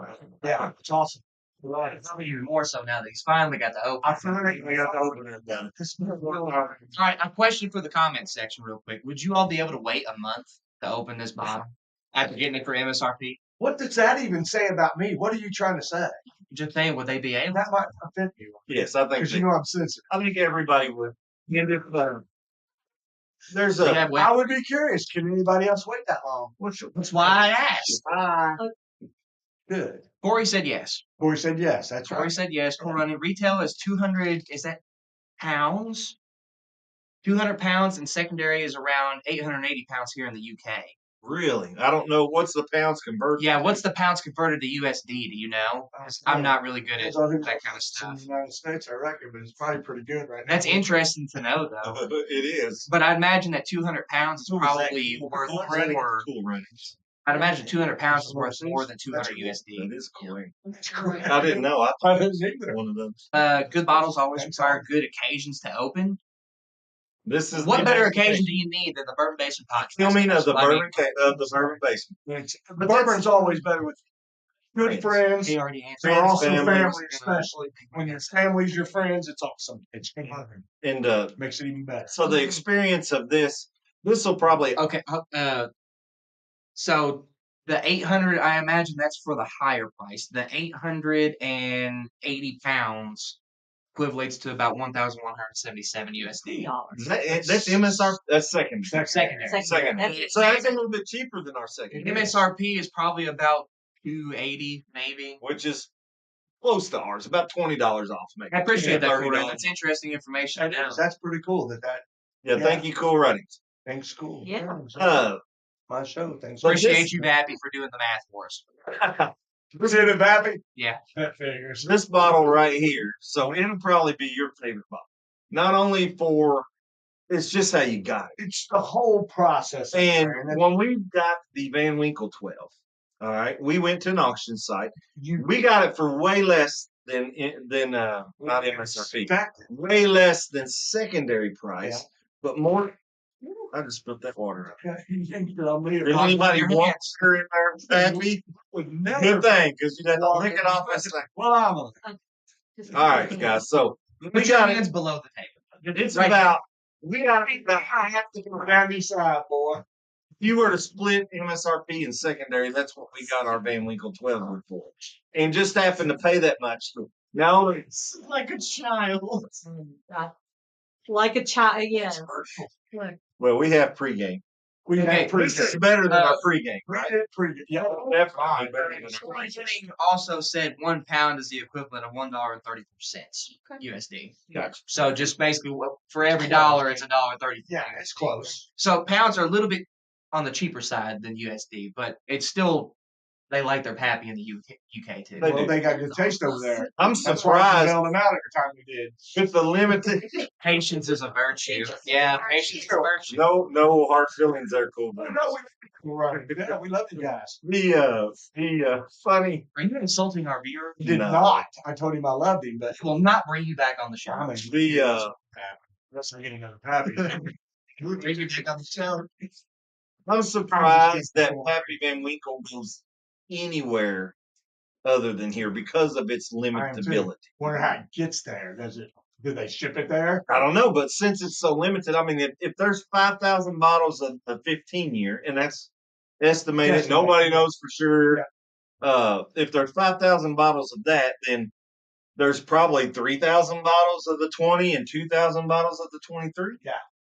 Yeah, it's awesome. Right. Probably even more so now that he's finally got to open. I finally got to open it. All right, a question for the comments section, real quick. Would you all be able to wait a month to open this bottle after getting it for MSRP? What does that even say about me? What are you trying to say? Just saying, would they be able? That might offend you Yes, I think. because you know I'm sensitive. I think everybody would. There's We a. have I would be curious. Can anybody else wait that long? That's why I asked. Good. Corey said yes. Corey said yes. That's Corey right. said yes. Corey running retail is 200. Is that pounds? 200 pounds, and secondary is around 880 pounds here in the UK. Really, I don't know what's the pounds converted. Yeah, what's the pounds converted to USD? Do you know? I'm not really good at that kind of In stuff. the United States, I reckon, but it's probably pretty good right now. That's interesting to know, though. It is. But I'd imagine that 200 pounds is What was that? probably worth Cool Runnings? more. Cool Runnings. I'd imagine 200 pounds is worth more than 200 USD. That is cool. That's correct. I didn't know. I I didn't either. one of those. Good bottles always require good occasions to open. This is What better occasion do you need than the Bourbon Basement podcast? filming of the I mean, bourbon basement. The bourbon's always better with good friends. He already answered. They're also Families. family, especially when your family's your friends. It's awesome. It's And makes it even better. so the experience of this will probably Okay, so the 800, I imagine that's for the higher price. The 880 pounds equates to about 1,177 USD. that's MSR. That's second. Secondary. Second. So that's a little bit cheaper than our second, MSRP is probably about 280, maybe. which is close to ours, about $20 off. Maybe. I appreciate that, Corey. $30. That's interesting information. That's pretty cool that Yeah, thank you, Cool Runnings. thing's cool. Yeah. My show. Thanks. Appreciate you, Pappy, for doing the math for us. Was it a Pappy? Yeah. That figures. This bottle right here, so it'll probably be your favorite bottle. Not only for, it's just how you got it. It's the whole process. And Brandon. when we got the Van Winkle 12, all right, we went to an auction site. We got it for way less than not MSRP, Exactly. way less than secondary price, Yeah. but more. I just spilled that water out. Did Anybody anybody want her in there, Pappy? would Good never. thing, because you'd have to lick it off that thing. Well, I'm a. All right, guys. So we Put your got it. hands below the table. It's Right about we got about half the Down the side, boy. If you were to split MSRP and secondary, that's what we got our Van Winkle 12 for. And just having to pay that much. Now it's Like a child. Like a child, yeah. Look, well, we have pregame. We Okay, had pretty This is good. better than our pregame, We right? did pretty good. Yeah, Definitely better than our pregame. Reasoning also said 1 pound is the equivalent of $1.34 USD. Gotcha. So just basically, for every dollar, it's $1.34. yeah, it's close. So pounds are a little bit on the cheaper side than USD, but it's still, they like their Pappy in the UK too. They Well, do. they got good taste over there. I'm That's why we surprised bailed them out every time we did. with the limited. Patience is a virtue. Yeah, patience is a virtue. No hard feelings there, cool. No, we right. Yeah, we love you guys. The funny. Are you insulting our viewer? He did No. not. I told him I loved him, but He will not bring you back on the show. I mean, that's not getting another Pappy. We'll bring you back on the show. I'm surprised that Pappy Van Winkle goes anywhere other than here because of its limitability. Wonder how it gets there. Do they ship it there? I don't know, but since it's so limited, I mean, if there's 5,000 bottles of 15-year, and that's estimated, Yes, nobody knows for sure. Yeah. if there's 5,000 bottles of that, then there's probably 3,000 bottles of the 20 and 2,000 bottles of the 23.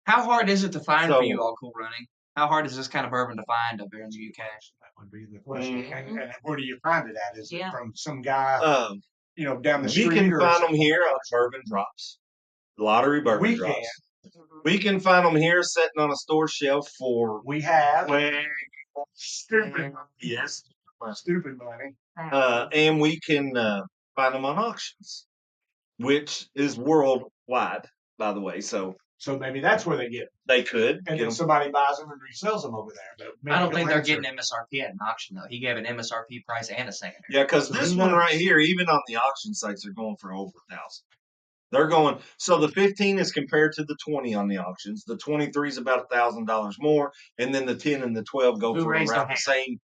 How hard is it to find for So- you all, Cool Running? How hard is this kind of bourbon to find up there in the UK? That would be the question. Mhm. And where do you find it at? Is Yeah. it from some guy, Um, down the we street? can or find them something? here on Bourbon Drops, lottery bourbon We drops. can. We can find them here sitting on a store shelf for We have. way Stupid. yes, Stupid money. and we can find them on auctions, which is worldwide, by the way. So So maybe that's where they get it. they could And get then 'em. somebody buys them and resells them over there. But maybe I don't think they're answer- getting MSRP at an auction though. He gave an MSRP price and a secondary. Yeah, because So this who one knows? right here, even on the auction sites, they're going for over 1,000. They're going. So the 15 is compared to the 20 on the auctions. The 23 is about $1,000 more, and then the 10 and the 12 go Who for raised around their the same.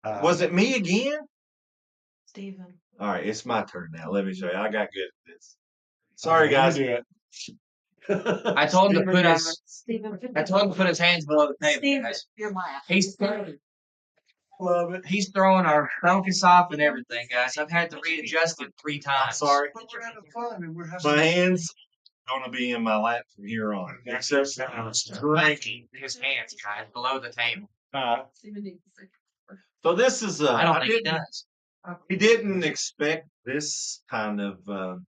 Uh, Was it me again? Stephen. All right, it's my turn now. Let me show you. I got good at this. Sorry, let me guys. do it. I told him to Stephen put got his. Stephen. I told him to put his hands below the table, Stephen, guys. you're my. He's Love it. he's throwing our focus off and everything, guys. I've had to readjust it 3 I'm times. sorry. But we're having fun and we're having My hands are going to be in my lap from here on. Except Drinking his hands, guys, below the table. Stephen needs to say. So this is. I don't think he does. We didn't expect this kind of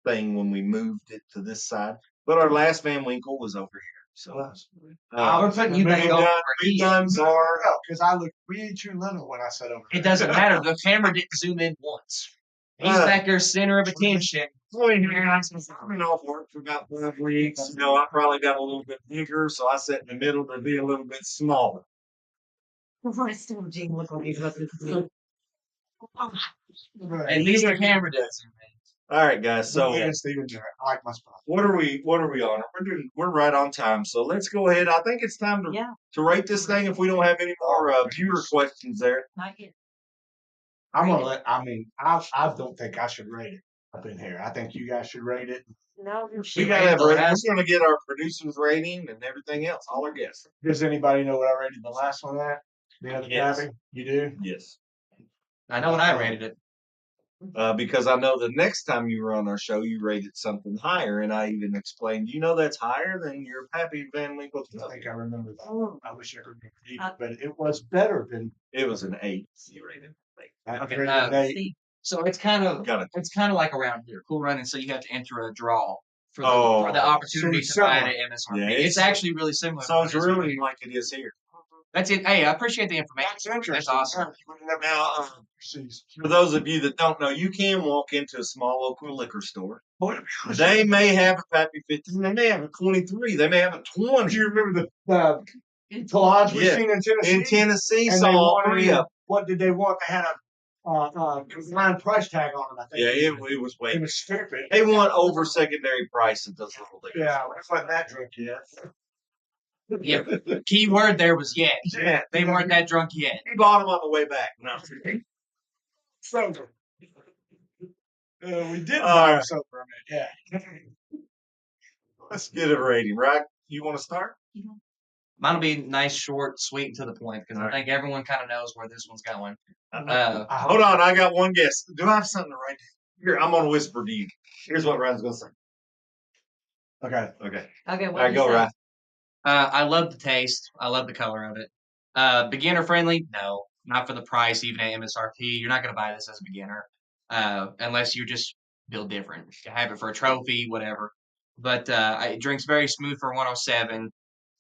thing when we moved it to this side, but our last Van Winkle was over here. So We're putting you back we've over done, where we've he done is. more. because I looked way too little when I sat over there. It doesn't matter. The camera didn't zoom in once. He's Uh, back there, center of attention. I've been off work for about 5 weeks. I probably got a little bit bigger, so I sat in the middle to be a little bit smaller. I still Gene look like he's about to. At least the camera does zoom in. All right, guys. So Yeah, Stephen, I like my spot. what are we on? We're right on time. So let's go ahead. I think it's time to Yeah, to rate this thing if we don't have any more viewer questions there. not yet. I'm gonna let. I mean, I don't think I should rate it up in here. I think you guys should rate it. No, you We should. gotta have. rated the We're last- gonna get our producers rating and everything else. All our guests. Does anybody know what I rated the last one at? The other Yes. Pappy? You do? Yes. I know what I rated it. Because I know the next time you were on our show, you rated something higher, and I even explained, that's higher than your Pappy Van Winkle. I think I remember that. Oh, I wish I could remember, but it was better than It was an 8. You rated it. I Okay, rated an 8. see, So it's kind of Got it. like around here, Cool Running. So you have to enter a draw for the Oh, opportunity so to buy it similar. at MSRP. Yeah, it's it's- actually really similar. So to it's what it is really here. like it is here. That's it. Hey, I appreciate the information. That's interesting. That's awesome. Now, for those of you that don't know, you can walk into a small local liquor store. They may have a Pappy 15. They may have a 23. They may have a 20. Do you remember the collage we Yeah. seen in Tennessee? In Tennessee, And saw they all wanted 3 of them. what did they want? They had a combined price tag on them. I think. Yeah, it was way. It was stupid. They want over secondary price at those little liquor Yeah, we wasn't that drunk yet. Yeah. Key word there was yet. Yeah, They weren't that drunk yet. we bought them on the way back. No. Sober. We did All buy right. sober. Yeah. Let's get a rating, right? You want to start? Mine'll be nice, short, sweet, and to the point because I Alright. think everyone kind of knows where this one's going. Hold on, I got one guess. Do I have something to write down? Here, I'm gonna whisper to you. Here's what Ryan's gonna say. Okay. Okay. okay, All what right, do you go, say? Ryan. I love the taste. I love the color of it. Beginner friendly? No, not for the price. Even at MSRP, you're not going to buy this as a beginner unless you just build different. You have it for a trophy, whatever. But it drinks very smooth for 107.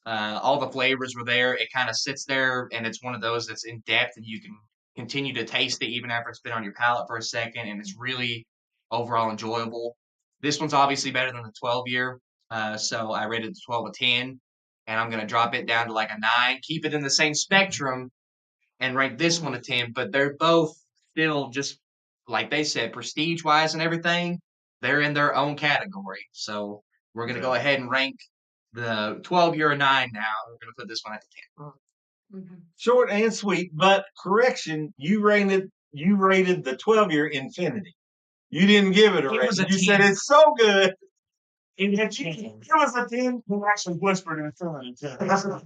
All the flavors were there. It kind of sits there, and it's one of those that's in depth, and you can continue to taste it even after it's been on your palate for a second, and it's really overall enjoyable. This one's obviously better than the 12-year, so I rated the 12 a 10, and I'm going to drop it down to like a 9, keep it in the same spectrum, and rank this one a 10, but they're both still just, like they said, prestige-wise and everything, they're in their own category. So we're going to go ahead and rank the 12-year a 9 now. We're going to put this one at the 10. Mhm. Short and sweet, but correction, you rated the 12-year Infinity. You didn't give it a It rating. was a You said 10. it's so good. It was a 10. Who actually whispered infinity too.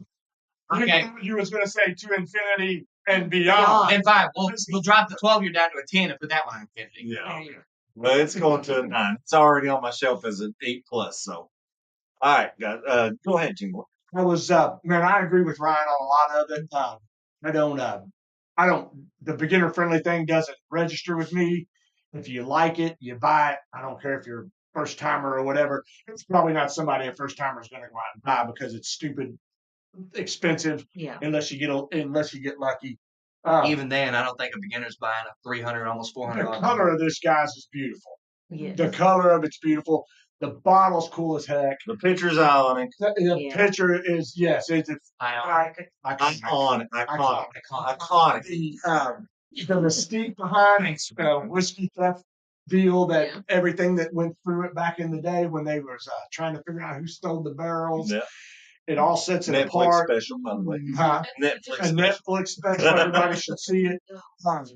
Okay. You was going to say to infinity and beyond. And fine, we'll drop the 12-year down to a 10 and put that one on 50. Yeah. Well, it's going to a 9. It's already on my shelf as an 8+. So, all right, guys, go ahead, Jingle. I was, man, I agree with Ryan on a lot of it. I don't, the beginner friendly thing doesn't register with me. If you like it, you buy it. I don't care if you're a first timer or whatever. It's probably not somebody a first timer is going to go out and buy because it's stupid expensive Yeah. unless you get lucky. Even then, I don't think a beginner's buying a 300, almost 400. The color of this, guys, is beautiful. Yes. The color of it's beautiful. The bottle's cool as heck. The picture's iconic. The picture is, yes, it's Iconic. iconic. The mystique behind whiskey theft deal, that everything that went through it back in the day when they was trying to figure out who stole the barrels. Yeah. It all sets it Netflix apart. special, by the way. A Netflix. Netflix special. Everybody should see it.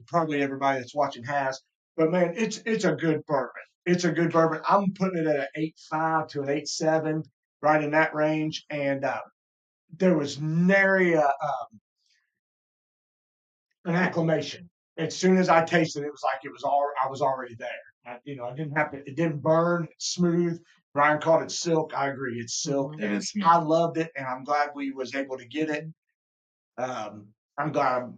Probably everybody that's watching has. But man, it's a good bourbon. It's a good bourbon. I'm putting it at an 8.5 to an 8.7, right in that range. And there was nary an acclamation. As soon as I tasted it, it was like I was already there. I didn't have to. It didn't burn. It's smooth. Ryan called it silk. I agree. It's silk. It is. I loved it, and I'm glad we was able to get it. I'm glad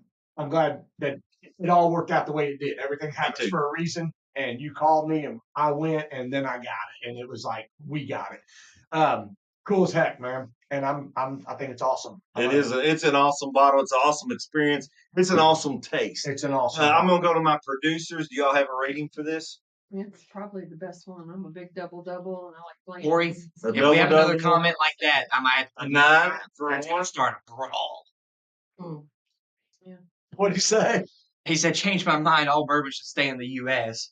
that it all worked out the way it did. Everything happens for a reason. And you called me, and I went, and then I got it, and it was like we got it. Cool as heck, man. And I think it's awesome. It's an awesome bottle. It's an awesome experience. It's an awesome taste. It's an awesome. I'm gonna go to my producers. Do y'all have a rating for this? It's probably the best one. I'm a big double, and I like playing. Corey, if we have another comment like that, I might have to a 9 for that's gonna start a brawl. What'd he say? He said, "Change my mind. All bourbon should stay in the U.S."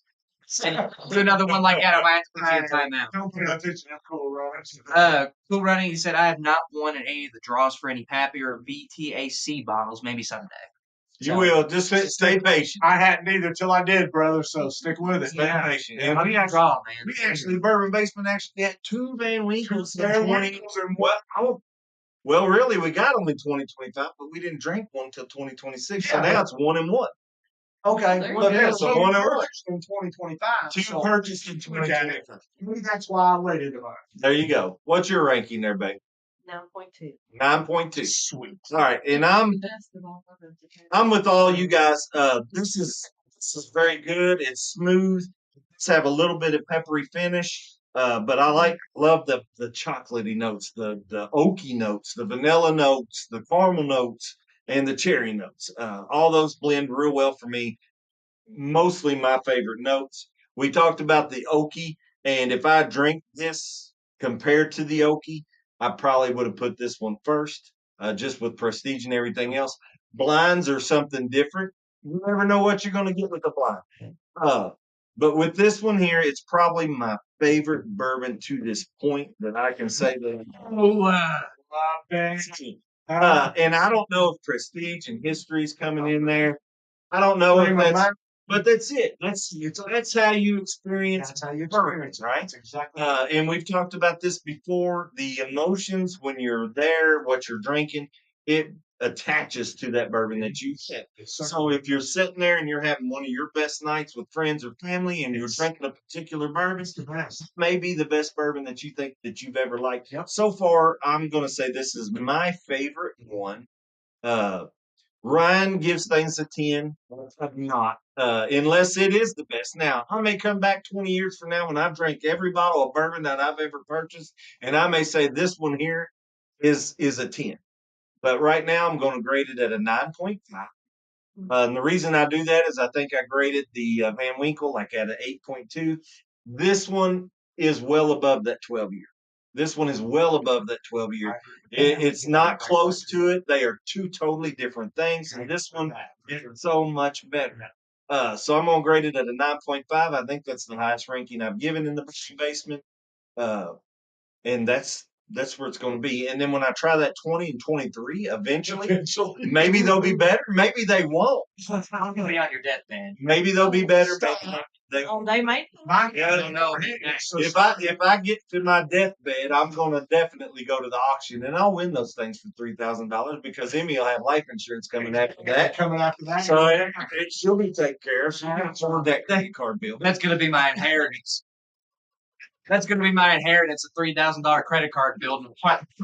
Do another one like that, I might have to put you in timeout. Don't pay attention to Cool Runnings. Cool Running. He said, "I have not won in any of the draws for any Pappy or VTAC bottles. Maybe someday." You will. Just stay patient. I hadn't either till I did, brother. So stick with it. Stay patient. Yeah, And we actually, Bourbon Basement actually had 2 Van Winkles. Well, really, we got only 2025, but we didn't drink one until 2026. So now it's 1 and 1. Okay, There but you there's go. some one in 2025. 2 so purchased in 2025. maybe that's why I waited a month. There you go. What's your ranking there, babe? 9.2. 9.2. Sweet. All right, and I'm with all you guys. This is very good. It's smooth. Let's have a little bit of peppery finish. But I love the chocolatey notes, the oaky notes, the vanilla notes, the caramel notes, and the cherry notes. All those blend real well for me. Mostly my favorite notes. We talked about the oaky, and if I drink this compared to the oaky, I probably would have put this one first, just with prestige and everything else. Blinds are something different. You never know what you're going to get with a blind. But with this one here, it's probably my favorite bourbon to this point that I can say that. And I don't know if prestige and history is coming in there. I don't know if that's, but that's it. That's how you experience. That's how you bourbon, experience it. right? That's exactly. And we've talked about this before. The emotions when you're there, what you're drinking, it attaches to that bourbon that you set. So if you're sitting there and you're having one of your best nights with friends or family, and you're drinking a particular bourbon, maybe the best bourbon that you think that you've ever liked. Yep. So far, I'm going to say this is my favorite one. Ryan gives things a 10. I'm not, unless it is the best. Now, I may come back 20 years from now when I've drank every bottle of bourbon that I've ever purchased, and I may say this one here is a 10. But right now, I'm going to grade it at a 9.5. And the reason I do that is I think I graded the Van Winkle like at an 8.2. This one is well above that 12-year. This one is well above that 12-year. It's not close to it. They are 2 totally different things. And this one is so much better. So I'm going to grade it at a 9.5. I think that's the highest ranking I've given in the basement. And that's that's where it's going to be. And then when I try that 20 and 23, eventually, maybe they'll be better. Maybe they won't. I'm gonna be on your deathbed. Maybe they'll be better. Maybe they Oh, they might. Yeah, I don't know. if I get to my deathbed, I'm gonna definitely go to the auction and I'll win those things for $3,000 because Emmy will have life insurance coming after that. Coming after that. So she'll be taken care of. She'll get some of that credit card bill. That's gonna be my inheritance. That's gonna be my inheritance, a $3,000 credit card bill and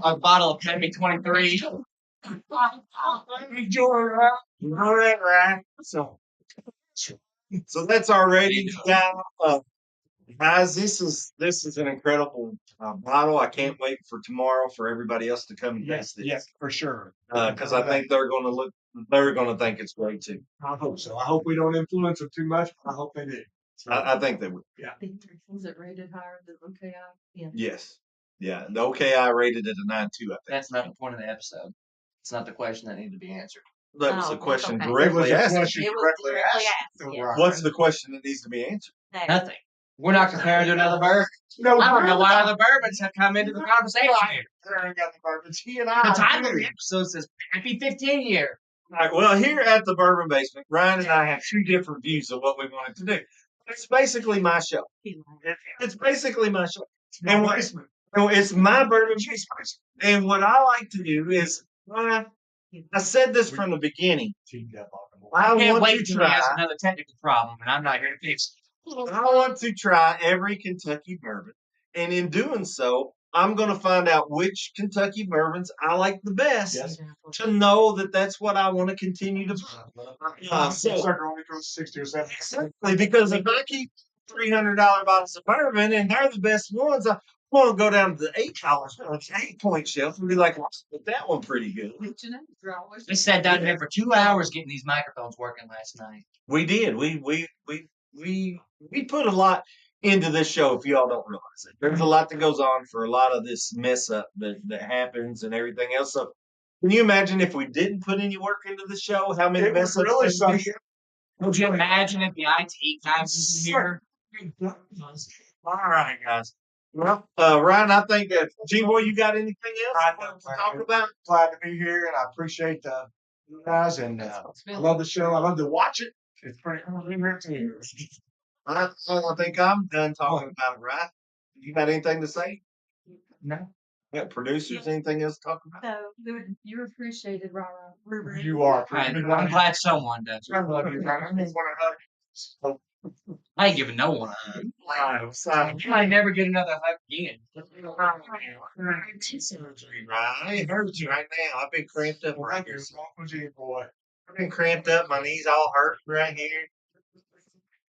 a bottle of Pappy 23. Right. So that's our rating, guys. This is an incredible bottle. I can't wait for tomorrow for everybody else to come and taste this. Yes, for sure. Because I think they're gonna think it's great too. I hope so. I hope we don't influence them too much, but I hope they do. I think they would. Was it rated higher than OKI? Yeah. Yes. Yeah. The OKI rated it a 9.2. I think That's not the point of the episode. It's not the question that needed to be answered. that was Oh, the that's question okay. directly It was a asked. question. It was Directly directly asked. asked. Yeah. Right. What's the question that needs to be answered? Nothing. We're not comparing to another bourbon. No, I don't know why other bourbons have come into the conversation here. There ain't got the garbage. He and The I. title of the episode says Pappy 15yr. All right, well, here at the Bourbon Basement, Ryan and I have two different views of what we wanted to do. It's basically my show. It's basically my show. And what, it's my bourbon basement. And what I like to do is, I said this from the beginning. I I can't want wait to till he has try. another technical problem, and I'm not here to fix it. I want to try every Kentucky bourbon, and in doing so, I'm going to find out which Kentucky bourbons I like the best. Yes. To know that that's what I want to continue to. So, Sucker only goes 60 or 70. exactly, because if I keep $300 bottles of bourbon and they're the best ones, I want to go down to the $8 8-point shelf and be like, well, that one pretty good. We sat down here for 2 hours getting these microphones working last night. We did. We put a lot into this show. If y'all don't realize it, there's a lot that goes on for a lot of this mess up that happens and everything else. So, can you imagine if we didn't put any work into the show? How many It mess was ups? really there'd be? something. Would you imagine if the IT guys was here? All right, guys. Well, Ryan, I think that G-Boy, you got anything else to talk about? Glad to be here, and I appreciate you guys, and I love the show. I love to watch it. It's pretty. I think I'm done talking about it, right? You got anything to say? No. Yeah, producers, anything else to talk about? No, you're appreciated, Rara. You are. I'm glad someone does. I love you. I just want to hug. I ain't giving no one a hug. You might never get another hug again. I ain't hurt you right now. I've been cramped up right here. Boy. I've been cramped up. My knees all hurt right here.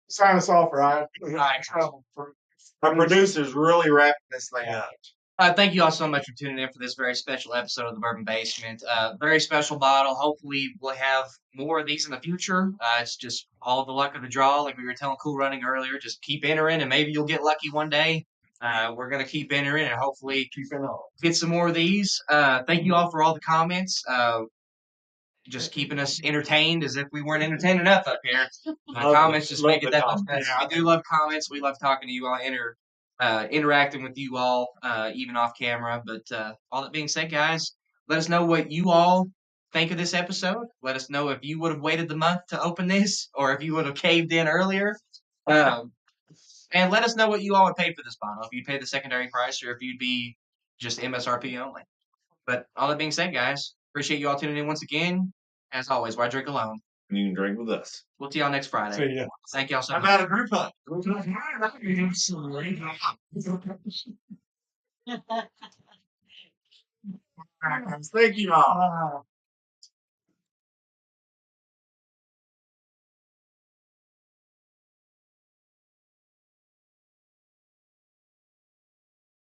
Sign us off, Ryan. Right. Our producer's really wrapping this thing up. Thank you all so much for tuning in for this very special episode of the Bourbon Basement. Very special bottle. Hopefully, we'll have more of these in the future. It's just all the luck of the draw, like we were telling Cool Running earlier. Just keep entering, and maybe you'll get lucky one day. We're gonna keep entering, and hopefully get some more of these. Thank you all for all the comments. Just keeping us entertained as if we weren't entertained enough up here. Comments just make it that much better. Yeah. We do love comments. We love talking to you all, interacting with you all, even off camera. But all that being said, guys, let us know what you all think of this episode. Let us know if you would have waited the month to open this, or if you would have caved in earlier. And let us know what you all would pay for this bottle. If you'd pay the secondary price, or if you'd be just MSRP only. But all that being said, guys, appreciate you all tuning in once again. As always, why drink alone? You can drink with us. We'll see y'all next Friday. See ya. Thank y'all so How much. about a group hug? Thank you all.